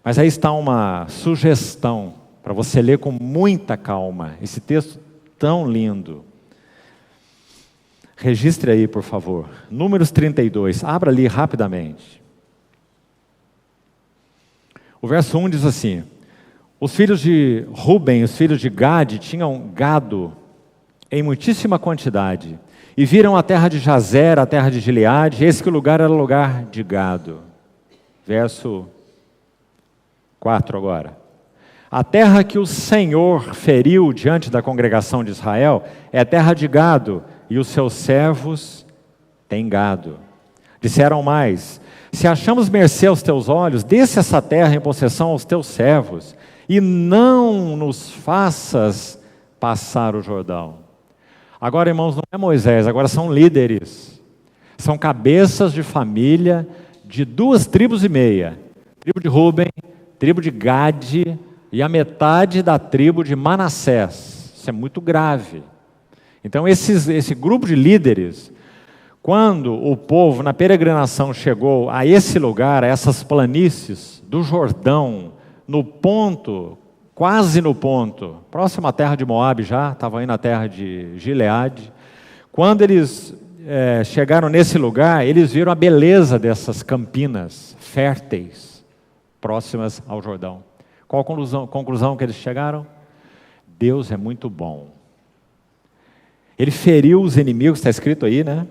mas aí está uma sugestão para você ler com muita calma. Esse texto tão lindo. Registre aí, por favor. Números 32. Abra ali rapidamente. O verso 1 diz assim: os filhos de Ruben, os filhos de Gade, tinham gado em muitíssima quantidade, e viram a terra de Jazer, a terra de Gileade, esse que o lugar era lugar de gado. Verso 4 agora. A terra que o Senhor feriu diante da congregação de Israel é terra de gado, e os seus servos têm gado. Disseram mais, se achamos mercê aos teus olhos, desce essa terra em possessão aos teus servos, e não nos faças passar o Jordão. Agora, irmãos, não é Moisés, agora são líderes, são cabeças de família de 2,5 tribos, tribo de Ruben, tribo de Gade e a metade da tribo de Manassés. Isso é muito grave. Então esse grupo de líderes, quando o povo na peregrinação chegou a esse lugar, a essas planícies do Jordão, no ponto, quase no ponto, próximo à terra de Moabe já, estava aí na terra de Gileade. Quando eles chegaram nesse lugar, eles viram a beleza dessas campinas férteis, próximas ao Jordão. Qual a conclusão que eles chegaram? Deus é muito bom. Ele feriu os inimigos, está escrito aí, né?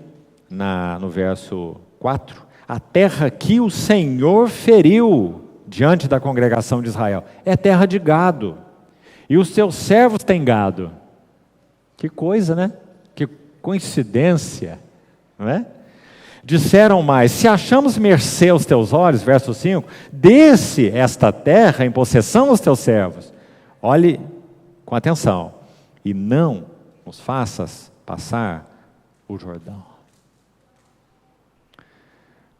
No verso 4. A terra que o Senhor feriu diante da congregação de Israel é terra de gado, e os seus servos têm gado. Que coisa, né? Que coincidência, não é? Disseram mais, se achamos mercê aos teus olhos, verso 5, desce esta terra em possessão aos teus servos. Olhe com atenção, e não nos faças passar o Jordão.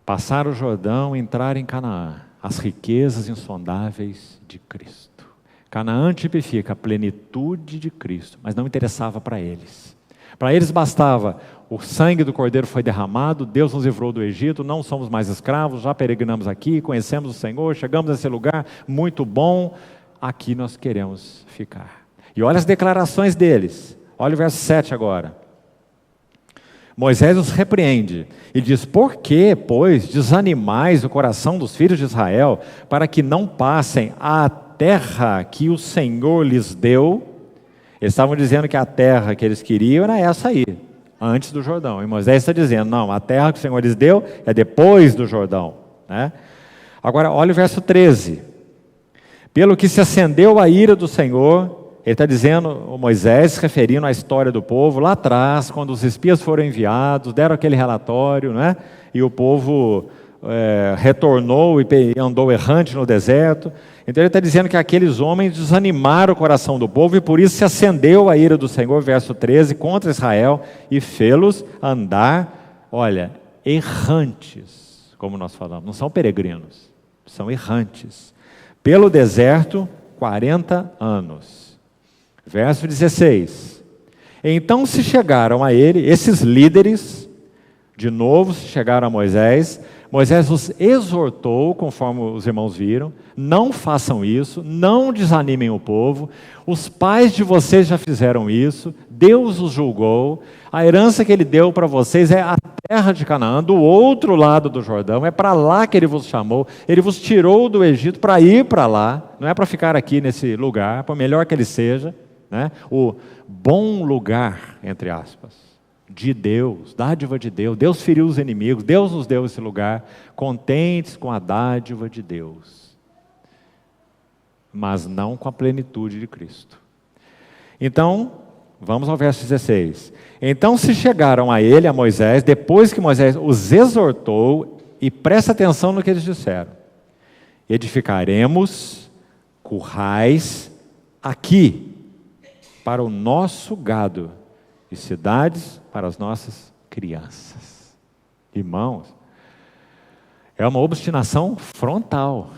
Passar o Jordão, entrar em Canaã, as riquezas insondáveis de Cristo. Canaã tipifica a plenitude de Cristo, mas não interessava para eles. Para eles bastava, o sangue do Cordeiro foi derramado, Deus nos livrou do Egito, não somos mais escravos, já peregrinamos aqui, conhecemos o Senhor, chegamos nesse lugar muito bom, aqui nós queremos ficar. E olha as declarações deles, olha o verso 7 agora. Moisés os repreende e diz, por que, pois, desanimais o coração dos filhos de Israel para que não passem a terra que o Senhor lhes deu? Eles estavam dizendo que a terra que eles queriam era essa aí, antes do Jordão. E Moisés está dizendo, não, a terra que o Senhor lhes deu é depois do Jordão, né? Agora, olha o verso 13. Pelo que se acendeu a ira do Senhor... Ele está dizendo, o Moisés, referindo à história do povo, lá atrás, quando os espias foram enviados, deram aquele relatório, né? E o povo retornou e andou errante no deserto. Então ele está dizendo que aqueles homens desanimaram o coração do povo e por isso se acendeu a ira do Senhor, verso 13, contra Israel e fê-los andar, olha, errantes, como nós falamos, não são peregrinos, são errantes, pelo deserto 40 anos. Verso 16, então se chegaram a ele, esses líderes, De novo chegaram a Moisés. Moisés os exortou, conforme os irmãos viram: não façam isso, não desanimem o povo. Os pais de vocês já fizeram isso, Deus os julgou. A herança que Ele deu para vocês é a terra de Canaã, do outro lado do Jordão. É para lá que Ele vos chamou. Ele vos tirou do Egito para ir para lá. Não é para ficar aqui nesse lugar, por melhor que ele seja, né? O bom lugar, entre aspas, de Deus, dádiva de Deus. Deus feriu os inimigos, Deus nos deu esse lugar, contentes com a dádiva de Deus, mas não com a plenitude de Cristo. Então, vamos ao verso 16. Então se chegaram a ele, a Moisés, depois que Moisés os exortou, e presta atenção no que eles disseram: edificaremos currais aqui para o nosso gado e cidades para as nossas crianças. Irmãos, é uma obstinação frontal.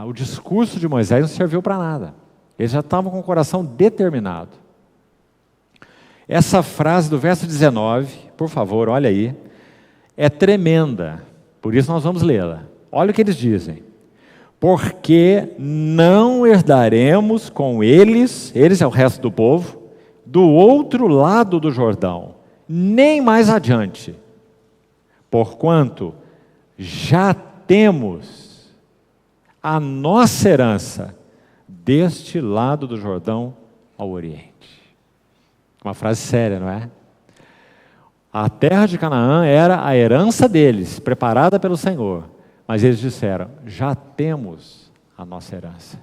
O discurso de Moisés não serviu para nada. Eles já estavam com o coração determinado. Essa frase do verso 19, por favor, olha aí, é tremenda. Por isso nós vamos lê-la. Olha o que eles dizem: porque não herdaremos com eles é o resto do povo, do outro lado do Jordão, nem mais adiante, porquanto já temos a nossa herança deste lado do Jordão ao Oriente. Uma frase séria, não é? A terra de Canaã era a herança deles, preparada pelo Senhor, mas eles disseram: já temos a nossa herança.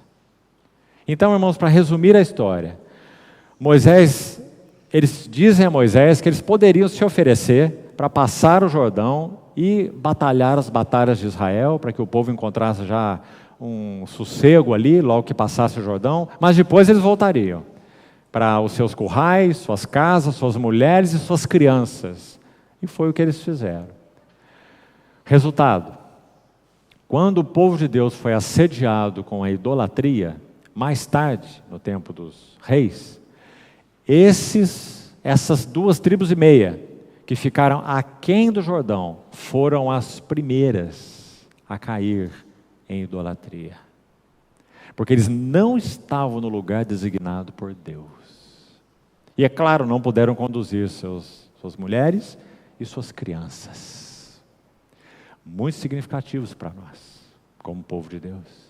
Então, irmãos, para resumir a história, eles dizem a Moisés que eles poderiam se oferecer para passar o Jordão e batalhar as batalhas de Israel, para que o povo encontrasse já um sossego ali, logo que passasse o Jordão, mas depois eles voltariam para os seus currais, suas casas, suas mulheres e suas crianças. E foi o que eles fizeram. Resultado: quando o povo de Deus foi assediado com a idolatria, mais tarde, no tempo dos reis, essas 2,5 tribos que ficaram aquém do Jordão foram as primeiras a cair em idolatria, porque eles não estavam no lugar designado por Deus. E é claro, não puderam conduzir suas mulheres e suas crianças. Muito significativos para nós, como povo de Deus.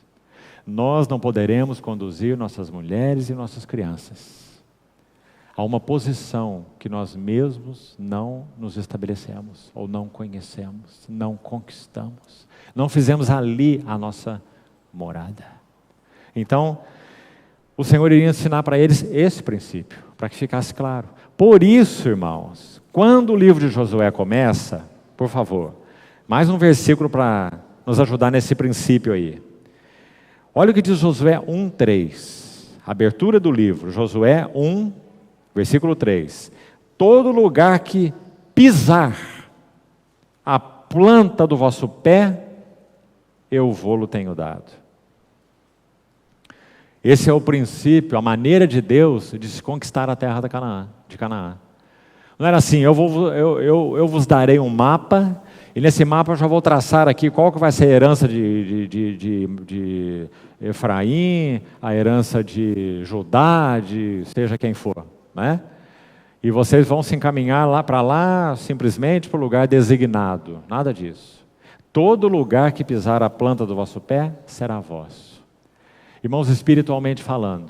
Nós não poderemos conduzir nossas mulheres e nossas crianças a uma posição que nós mesmos não nos estabelecemos, ou não conhecemos, não conquistamos, não fizemos ali a nossa morada. Então, o Senhor iria ensinar para eles esse princípio, para que ficasse claro. Por isso, irmãos, quando o livro de Josué começa, por favor, mais um versículo para nos ajudar nesse princípio aí. Olha o que diz Josué 1:3, abertura do livro, Josué 1, versículo 3. Todo lugar que pisar a planta do vosso pé, eu vou-lo tenho dado. Esse é o princípio, a maneira de Deus de se conquistar a terra de Canaã. Não era assim: eu vos darei um mapa, e nesse mapa eu já vou traçar aqui qual que vai ser a herança de Efraim, a herança de Judá, de seja quem for, né? E vocês vão se encaminhar lá para lá, simplesmente para o lugar designado. Nada disso. Todo lugar que pisar a planta do vosso pé será vosso. Irmãos, espiritualmente falando,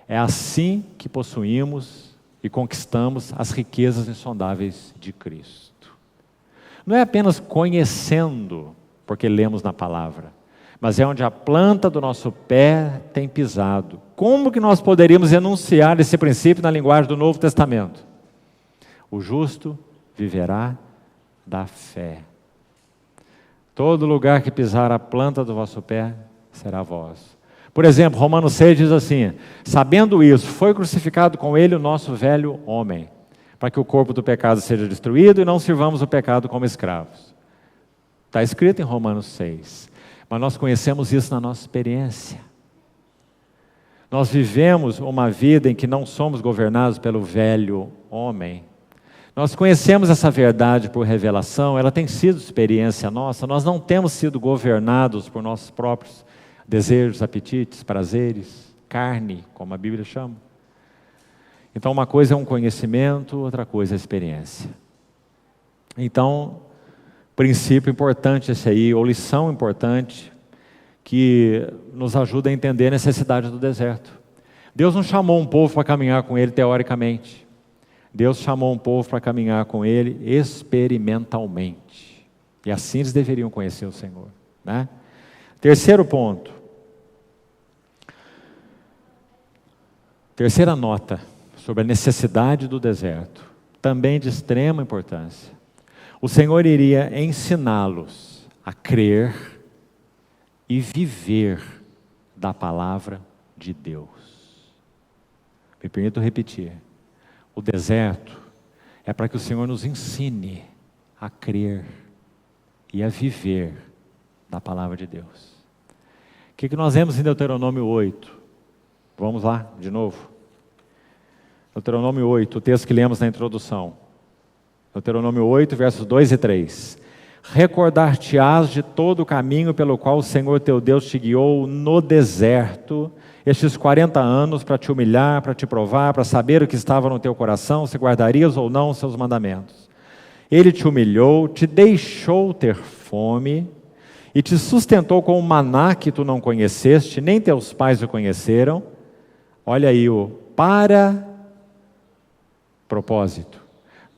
é assim que possuímos e conquistamos as riquezas insondáveis de Cristo. Não é apenas conhecendo, porque lemos na palavra, mas é onde a planta do nosso pé tem pisado. Como que nós poderíamos enunciar esse princípio na linguagem do Novo Testamento? O justo viverá da fé. Todo lugar que pisar a planta do vosso pé será vosso. Por exemplo, Romanos 6 diz assim: sabendo isso, foi crucificado com ele o nosso velho homem, para que o corpo do pecado seja destruído e não sirvamos o pecado como escravos. Está escrito em Romanos 6, mas nós conhecemos isso na nossa experiência. Nós vivemos uma vida em que não somos governados pelo velho homem. Nós conhecemos essa verdade por revelação, ela tem sido experiência nossa, nós não temos sido governados por nossos próprios desejos, apetites, prazeres, carne, como a Bíblia chama. Então uma coisa é um conhecimento, outra coisa é a experiência. Então, princípio importante esse aí, ou lição importante, que nos ajuda a entender a necessidade do deserto. Deus não chamou um povo para caminhar com Ele teoricamente. Deus chamou um povo para caminhar com Ele experimentalmente. E assim eles deveriam conhecer o Senhor, né? Terceiro ponto. Terceira nota sobre a necessidade do deserto, também de extrema importância. O Senhor iria ensiná-los a crer e viver da palavra de Deus. Me permito repetir. O deserto é para que o Senhor nos ensine a crer e a viver da palavra de Deus. O que nós vemos em Deuteronômio 8? Vamos lá, de novo. Deuteronômio 8, o texto que lemos na introdução. Deuteronômio 8, versos 2 e 3. Recordar-te-ás de todo o caminho pelo qual o Senhor teu Deus te guiou no deserto, estes 40 anos, para te humilhar, para te provar, para saber o que estava no teu coração, se guardarias ou não os seus mandamentos. Ele te humilhou, te deixou ter fome, e te sustentou com o maná que tu não conheceste, nem teus pais o conheceram. Olha aí o propósito,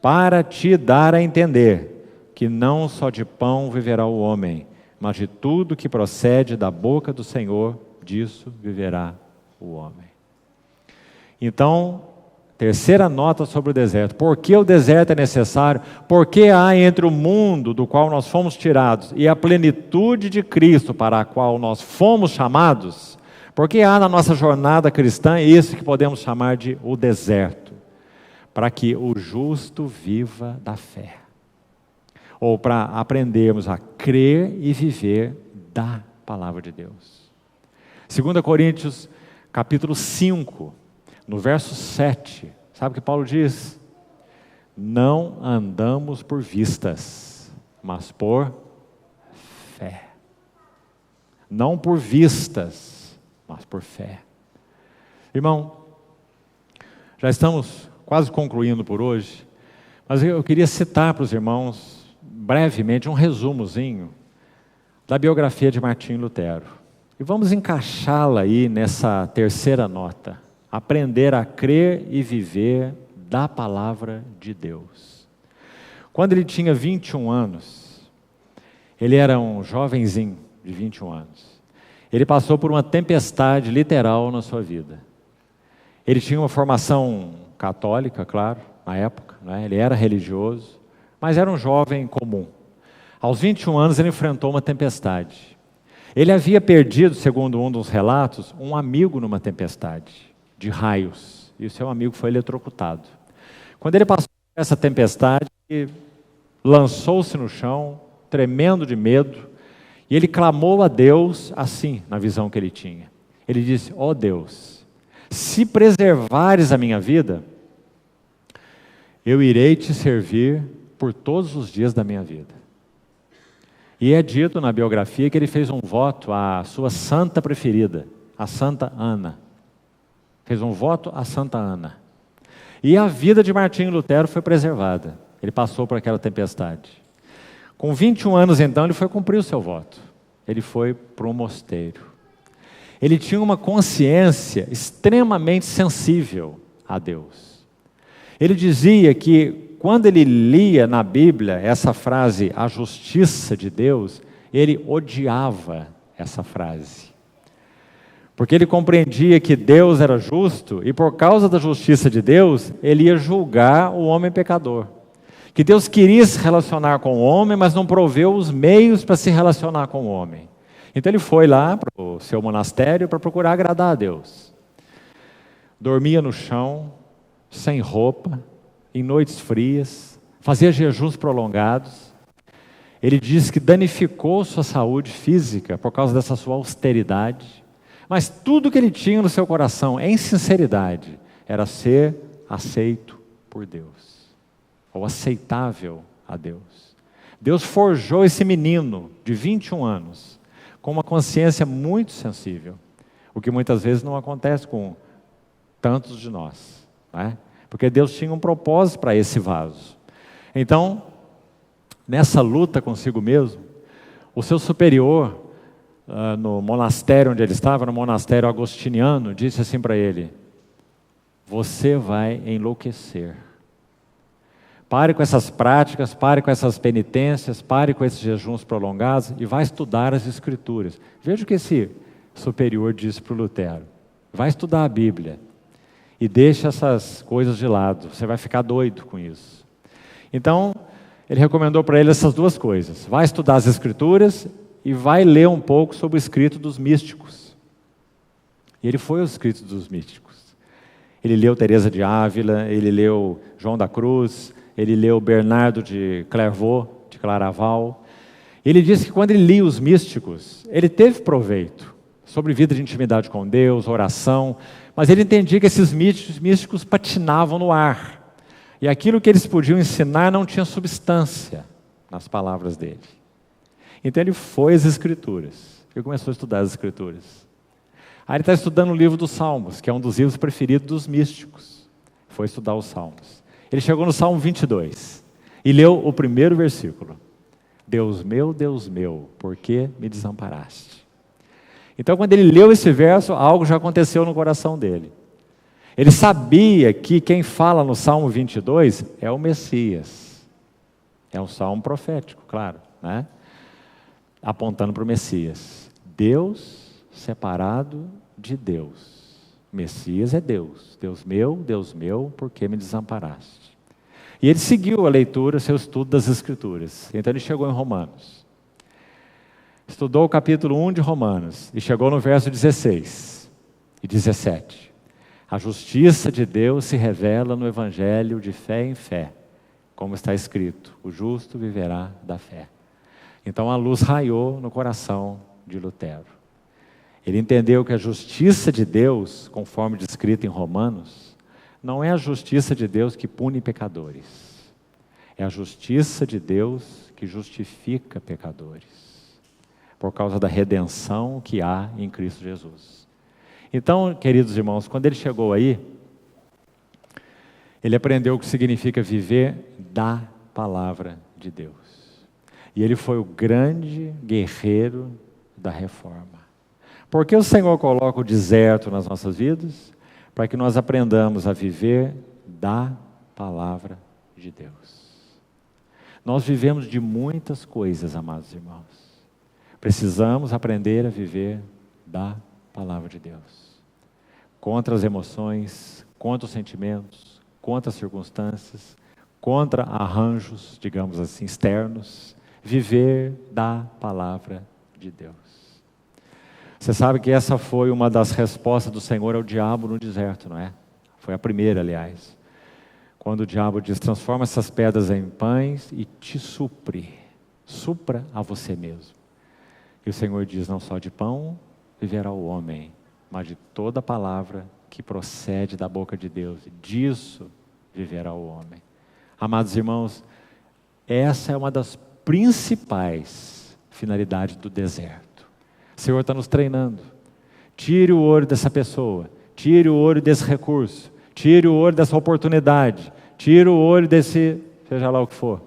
para te dar a entender que não só de pão viverá o homem, mas de tudo que procede da boca do Senhor, disso viverá o homem. Então, terceira nota sobre o deserto. Por que o deserto é necessário? Porque há entre o mundo do qual nós fomos tirados e a plenitude de Cristo para a qual nós fomos chamados, porque há na nossa jornada cristã isso que podemos chamar de o deserto, para que o justo viva da fé, ou para aprendermos a crer e viver da palavra de Deus. 2 Coríntios, capítulo 5, no verso 7, sabe o que Paulo diz? Não andamos por vistas, mas por fé. Não por vistas, mas por fé. Irmão, já estamos quase concluindo por hoje, mas eu queria citar para os irmãos, brevemente, um resumozinho da biografia de Martinho Lutero. E vamos encaixá-la aí nessa terceira nota. Aprender a crer e viver da palavra de Deus. Quando ele tinha 21 anos, ele era um jovenzinho de 21 anos. Ele passou por uma tempestade literal na sua vida. Ele tinha uma formação católica, claro, na época, né? Ele era religioso, mas era um jovem comum. Aos 21 anos ele enfrentou uma tempestade. Ele havia perdido, segundo um dos relatos, um amigo numa tempestade de raios, e o seu amigo foi eletrocutado. Quando ele passou por essa tempestade, ele lançou-se no chão, tremendo de medo, e ele clamou a Deus assim, na visão que ele tinha. Ele disse: ó Deus, se preservares a minha vida, eu irei te servir por todos os dias da minha vida. E é dito na biografia que ele fez um voto à sua santa preferida, a Santa Ana. Fez um voto a Santa Ana. E a vida de Martinho Lutero foi preservada. Ele passou por aquela tempestade. Com 21 anos, então, ele foi cumprir o seu voto. Ele foi para um mosteiro. Ele tinha uma consciência extremamente sensível a Deus. Ele dizia que, quando ele lia na Bíblia essa frase, a justiça de Deus, ele odiava essa frase. Porque ele compreendia que Deus era justo e por causa da justiça de Deus, ele ia julgar o homem pecador. Que Deus queria se relacionar com o homem, mas não proveu os meios para se relacionar com o homem. Então ele foi lá para o seu monastério para procurar agradar a Deus. Dormia no chão, sem roupa, em noites frias, fazia jejuns prolongados. Ele diz que danificou sua saúde física por causa dessa sua austeridade, mas tudo que ele tinha no seu coração, em sinceridade, era ser aceito por Deus. ou aceitável a Deus. Deus forjou esse menino de 21 anos com uma consciência muito sensível, o que muitas vezes não acontece com tantos de nós, né? Porque Deus tinha um propósito para esse vaso. Então, nessa luta consigo mesmo, o seu superior, no monastério onde ele estava, no monastério agostiniano, disse assim para ele: você vai enlouquecer. Pare com essas práticas, pare com essas penitências, pare com esses jejuns prolongados e vai estudar as Escrituras. Veja o que esse superior disse para o Lutero: vai estudar a Bíblia e deixa essas coisas de lado, você vai ficar doido com isso. Então, ele recomendou para ele essas duas coisas: vai estudar as Escrituras e vai ler um pouco sobre o escrito dos místicos. E ele foi aos escritos dos místicos. Ele leu Teresa de Ávila, ele leu João da Cruz, ele leu Bernardo de Clairvaux, de Claraval. Ele disse que quando ele lia os místicos, ele teve proveito sobre vida de intimidade com Deus, oração, mas ele entendia que esses místicos patinavam no ar. E aquilo que eles podiam ensinar não tinha substância nas palavras dele. Então ele foi às Escrituras e começou a estudar as Escrituras. Aí ele está estudando o livro dos Salmos, que é um dos livros preferidos dos místicos. Foi estudar os Salmos. Ele chegou no Salmo 22 e leu o primeiro versículo: Deus meu, por que me desamparaste? Então, quando ele leu esse verso, algo já aconteceu no coração dele. Ele sabia que quem fala no Salmo 22 é o Messias. É um salmo profético, claro, né? Apontando para o Messias. Deus separado de Deus. Messias é Deus. Deus meu, por que me desamparaste? E ele seguiu a leitura, seu estudo das Escrituras. Então ele chegou em Romanos. Estudou o capítulo 1 de Romanos e chegou no verso 16 e 17. A justiça de Deus se revela no Evangelho de fé em fé, como está escrito: o justo viverá da fé. Então a luz raiou no coração de Lutero. Ele entendeu que a justiça de Deus, conforme descrito em Romanos, não é a justiça de Deus que pune pecadores. É a justiça de Deus que justifica pecadores, por causa da redenção que há em Cristo Jesus. Então, queridos irmãos, quando ele chegou aí, ele aprendeu o que significa viver da palavra de Deus. E ele foi o grande guerreiro da reforma. Por que o Senhor coloca o deserto nas nossas vidas? Para que nós aprendamos a viver da palavra de Deus. Nós vivemos de muitas coisas, amados irmãos. Precisamos aprender a viver da palavra de Deus. Contra as emoções, contra os sentimentos, contra as circunstâncias, contra arranjos, digamos assim, externos. Viver da palavra de Deus. Você sabe que essa foi uma das respostas do Senhor ao diabo no deserto, não é? Foi a primeira, aliás. Quando o diabo diz: transforma essas pedras em pães e te supre. Supra a você mesmo. E o Senhor diz: não só de pão viverá o homem, mas de toda palavra que procede da boca de Deus. Disso viverá o homem. Amados irmãos, essa é uma das principais finalidades do deserto. O Senhor está nos treinando. Tire o ouro dessa pessoa, tire o ouro desse recurso, tire o ouro dessa oportunidade, tire o ouro desse, seja lá o que for.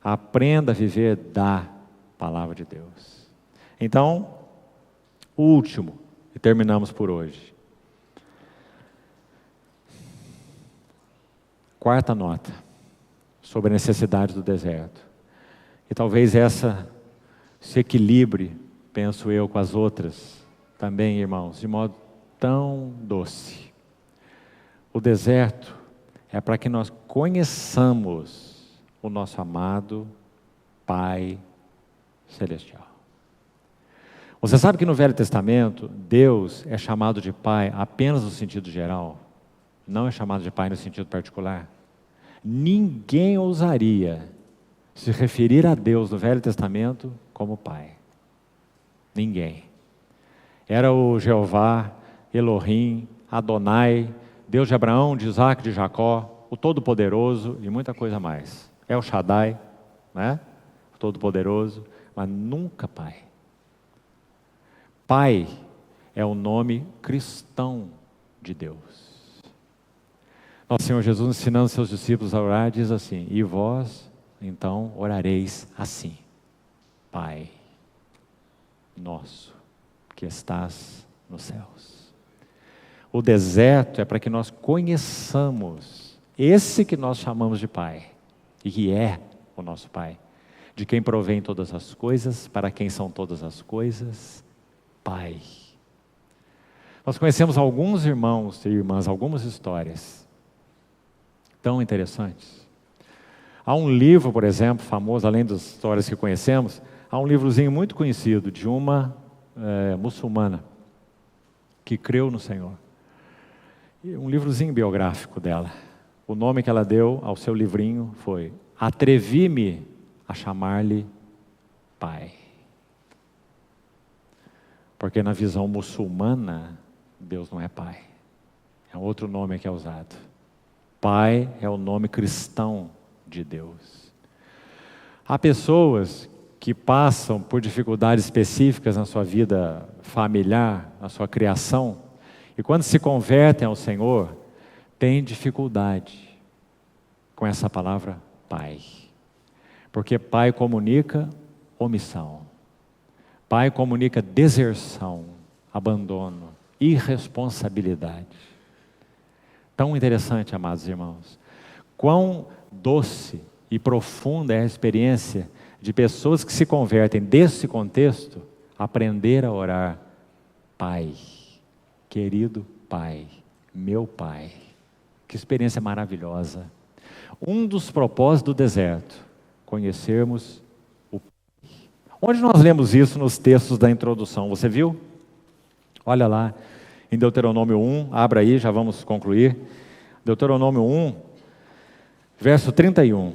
Aprenda a viver da palavra de Deus. Então, o último, e terminamos por hoje. Quarta nota sobre a necessidade do deserto. E talvez essa se equilibre, penso eu, com as outras também, irmãos, de modo tão doce. O deserto é para que nós conheçamos o nosso amado Pai Celestial. Você sabe que no Velho Testamento, Deus é chamado de Pai apenas no sentido geral? Não é chamado de Pai no sentido particular? Ninguém ousaria se referir a Deus no Velho Testamento como Pai. Ninguém. Era o Jeová, Elohim, Adonai, Deus de Abraão, de Isaac, de Jacó. o Todo-Poderoso e muita coisa mais. É o Shaddai, né? O Todo-Poderoso, mas nunca Pai. Pai é o nome cristão de Deus. Nosso Senhor Jesus, ensinando seus discípulos a orar, diz assim: e vós, então, orareis assim: Pai nosso, que estás nos céus. O deserto é para que nós conheçamos esse que nós chamamos de Pai, e que é o nosso Pai, de quem provém todas as coisas, para quem são todas as coisas, Pai. Nós conhecemos alguns irmãos e irmãs, algumas histórias tão interessantes. Há um livro, por exemplo, famoso, além das histórias que conhecemos, há um livrozinho muito conhecido de uma muçulmana que creu no Senhor. Um livrozinho biográfico dela. O nome que ela deu ao seu livrinho foi Atrevi-me a chamar-lhe Pai. Porque na visão muçulmana, Deus não é Pai. É outro nome que é usado. Pai é o nome cristão de Deus. Há pessoas que passam por dificuldades específicas na sua vida familiar, na sua criação, e quando se convertem ao Senhor, têm dificuldade com essa palavra Pai. Porque Pai comunica omissão. Pai comunica deserção, abandono, irresponsabilidade. Tão interessante, amados irmãos. Quão doce e profunda é a experiência de pessoas que se convertem desse contexto, aprender a orar: Pai, querido Pai, meu Pai. Que experiência maravilhosa. Um dos propósitos do deserto, conhecermos o Pai. Onde nós lemos isso nos textos da introdução? Você viu? Olha lá, em Deuteronômio 1, abra aí, já vamos concluir. Deuteronômio 1, verso 31.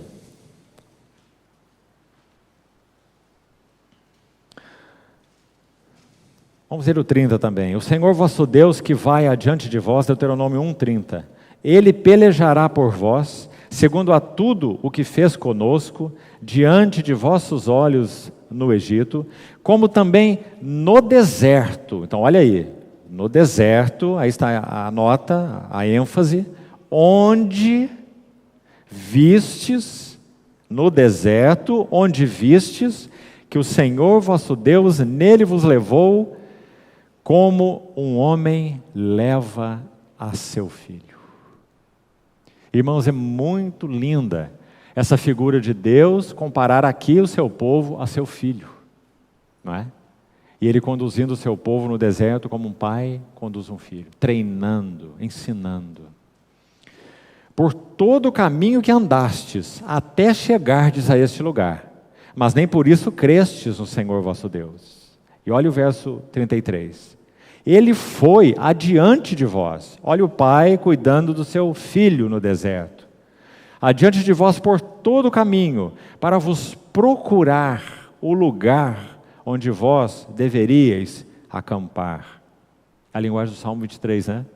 Vamos ver o 30 também. O Senhor vosso Deus que vai adiante de vós, Deuteronômio 1:30. Ele pelejará por vós, segundo a tudo o que fez conosco, diante de vossos olhos no Egito, como também no deserto. Então olha aí, no deserto, aí está a nota, a ênfase, onde vistes, no deserto, onde vistes, que o Senhor vosso Deus nele vos levou, como um homem leva a seu filho. Irmãos, é muito linda essa figura de Deus comparar aqui o seu povo a seu filho, não é? E ele conduzindo o seu povo no deserto como um pai conduz um filho, treinando, ensinando. Por todo o caminho que andastes, até chegardes a este lugar, mas nem por isso crestes no Senhor vosso Deus. E olha o verso 33. Ele foi adiante de vós. Olha o pai cuidando do seu filho no deserto. Adiante de vós por todo o caminho, para vos procurar o lugar onde vós deveríeis acampar. A linguagem do Salmo 23, né?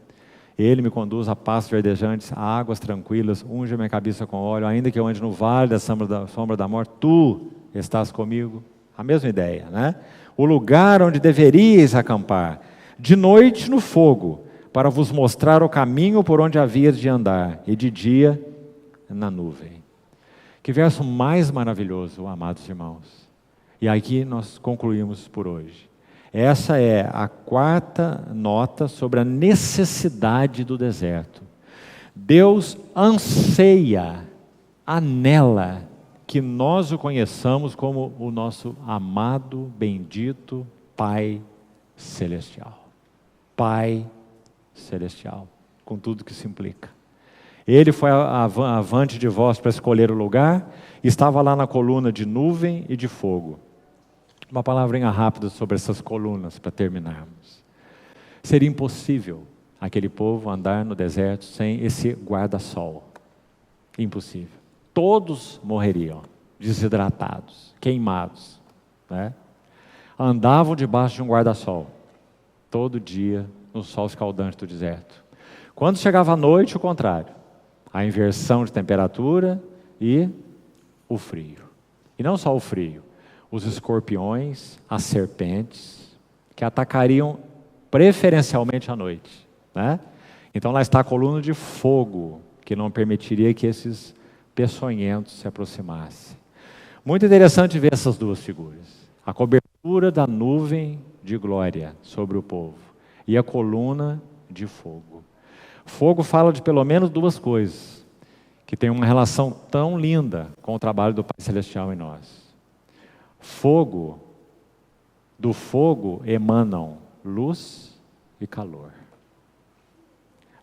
Ele me conduz a pastos verdejantes, a águas tranquilas, unge minha cabeça com óleo, ainda que eu ande no vale da sombra da morte, tu estás comigo. A mesma ideia, né? O lugar onde deveríeis acampar, de noite no fogo, para vos mostrar o caminho por onde havias de andar, e de dia na nuvem. Que verso mais maravilhoso, amados irmãos. E aqui nós concluímos por hoje. Essa é a quarta nota sobre a necessidade do deserto. Deus anseia, anela, que nós o conheçamos como o nosso amado, bendito Pai Celestial. Pai Celestial, com tudo que isso implica. Ele foi avante de vós para escolher o lugar, estava lá na coluna de nuvem e de fogo. Uma palavrinha rápida sobre essas colunas para terminarmos. Seria impossível aquele povo andar no deserto sem esse guarda-sol. Impossível. Todos morreriam, desidratados, queimados, né? Andavam debaixo de um guarda-sol, todo dia, no sol escaldante do deserto. Quando chegava a noite, o contrário. a inversão de temperatura e o frio. E não só o frio, os escorpiões, as serpentes, que atacariam preferencialmente à noite, né? Então lá está a coluna de fogo, que não permitiria que esses peçonhentos se aproximassem. Muito interessante ver essas duas figuras. A cobertura da nuvem de glória sobre o povo e a coluna de fogo. Fogo fala de pelo menos duas coisas, que tem uma relação tão linda com o trabalho do Pai Celestial em nós. Do fogo emanam luz e calor.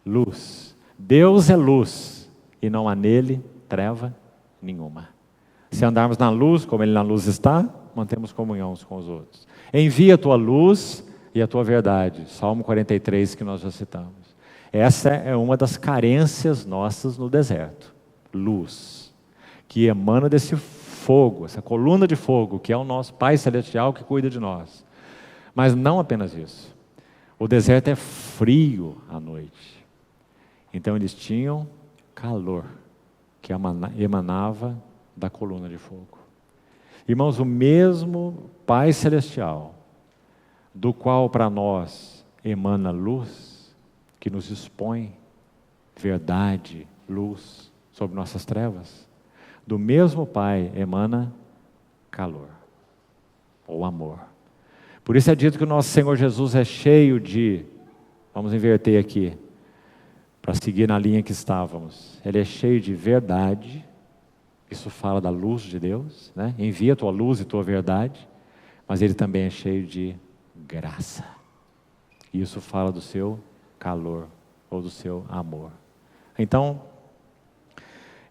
Luz. Deus é luz e não há nele treva nenhuma. Se andarmos na luz, como Ele na luz está, mantemos comunhão uns com os outros. Envia a tua luz e a tua verdade. Salmo 43 que nós já citamos. Essa é uma das carências nossas no deserto. Luz, que emana desse fogo, essa coluna de fogo, que é o nosso Pai Celestial que cuida de nós. Mas não apenas isso. O deserto é frio à noite. Então eles tinham calor, que emanava da coluna de fogo. Irmãos, o mesmo Pai Celestial, do qual para nós emana luz, que nos expõe verdade, luz sobre nossas trevas, do mesmo Pai emana calor, ou amor. Por isso é dito que o nosso Senhor Jesus é cheio de, vamos inverter aqui, para seguir na linha que estávamos, Ele é cheio de verdade. Isso fala da luz de Deus, né? Envia a tua luz e tua verdade, mas Ele também é cheio de graça. Isso fala do seu calor, ou do seu amor. Então,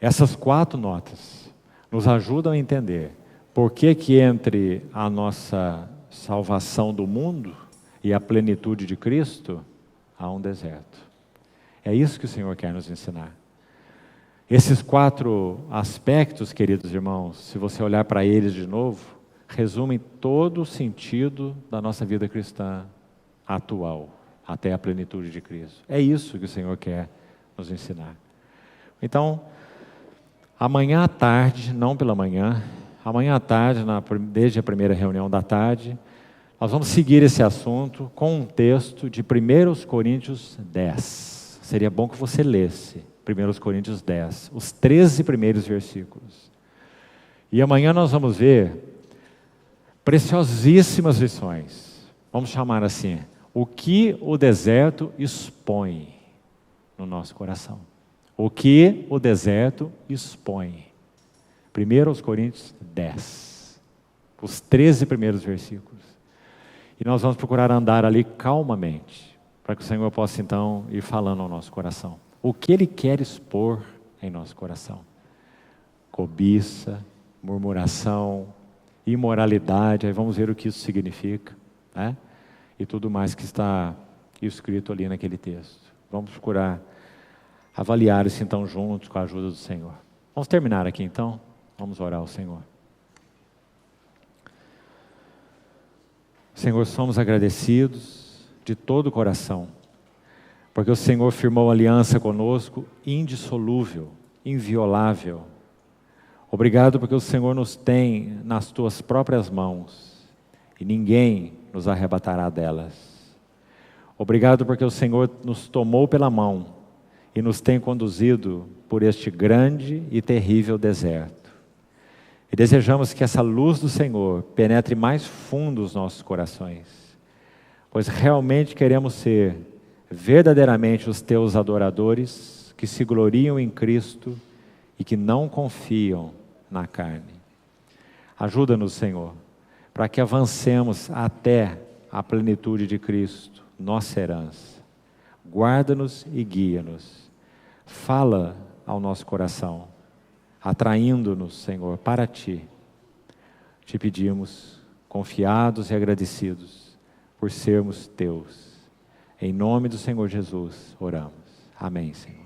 essas 4 notas nos ajudam a entender por que entre a nossa salvação do mundo e a plenitude de Cristo, há um deserto. É isso que o Senhor quer nos ensinar. Esses 4 aspectos, queridos irmãos, se você olhar para eles de novo, resumem todo o sentido da nossa vida cristã atual, até a plenitude de Cristo. É isso que o Senhor quer nos ensinar. Então, amanhã à tarde, não pela manhã, amanhã à tarde, desde a primeira reunião da tarde, nós vamos seguir esse assunto com um texto de 1 Coríntios 10. Seria bom que você lesse 1 Coríntios 10, os 13 primeiros versículos. E amanhã nós vamos ver preciosíssimas lições. Vamos chamar assim, o que o deserto expõe no nosso coração. O que o deserto expõe. 1 Coríntios 10, os 13 primeiros versículos. E nós vamos procurar andar ali calmamente, para que o Senhor possa então ir falando ao nosso coração. O que Ele quer expor em nosso coração? Cobiça, murmuração, imoralidade, aí vamos ver o que isso significa, né? E tudo mais que está escrito ali naquele texto. Vamos procurar avaliar isso então juntos com a ajuda do Senhor. Vamos terminar aqui então, vamos orar ao Senhor. Senhor, somos agradecidos de todo o coração, porque o Senhor firmou aliança conosco, indissolúvel, inviolável. Obrigado porque o Senhor nos tem nas tuas próprias mãos e ninguém nos arrebatará delas. Obrigado porque o Senhor nos tomou pela mão e nos tem conduzido por este grande e terrível deserto. E desejamos que essa luz do Senhor penetre mais fundo os nossos corações, pois realmente queremos ser verdadeiramente os teus adoradores que se gloriam em Cristo e que não confiam na carne. Ajuda-nos, Senhor, para que avancemos até a plenitude de Cristo, nossa herança. Guarda-nos e guia-nos. Fala ao nosso coração, atraindo-nos, Senhor, para Ti. Te pedimos, confiados e agradecidos, por sermos Teus. Em nome do Senhor Jesus, oramos. Amém, Senhor.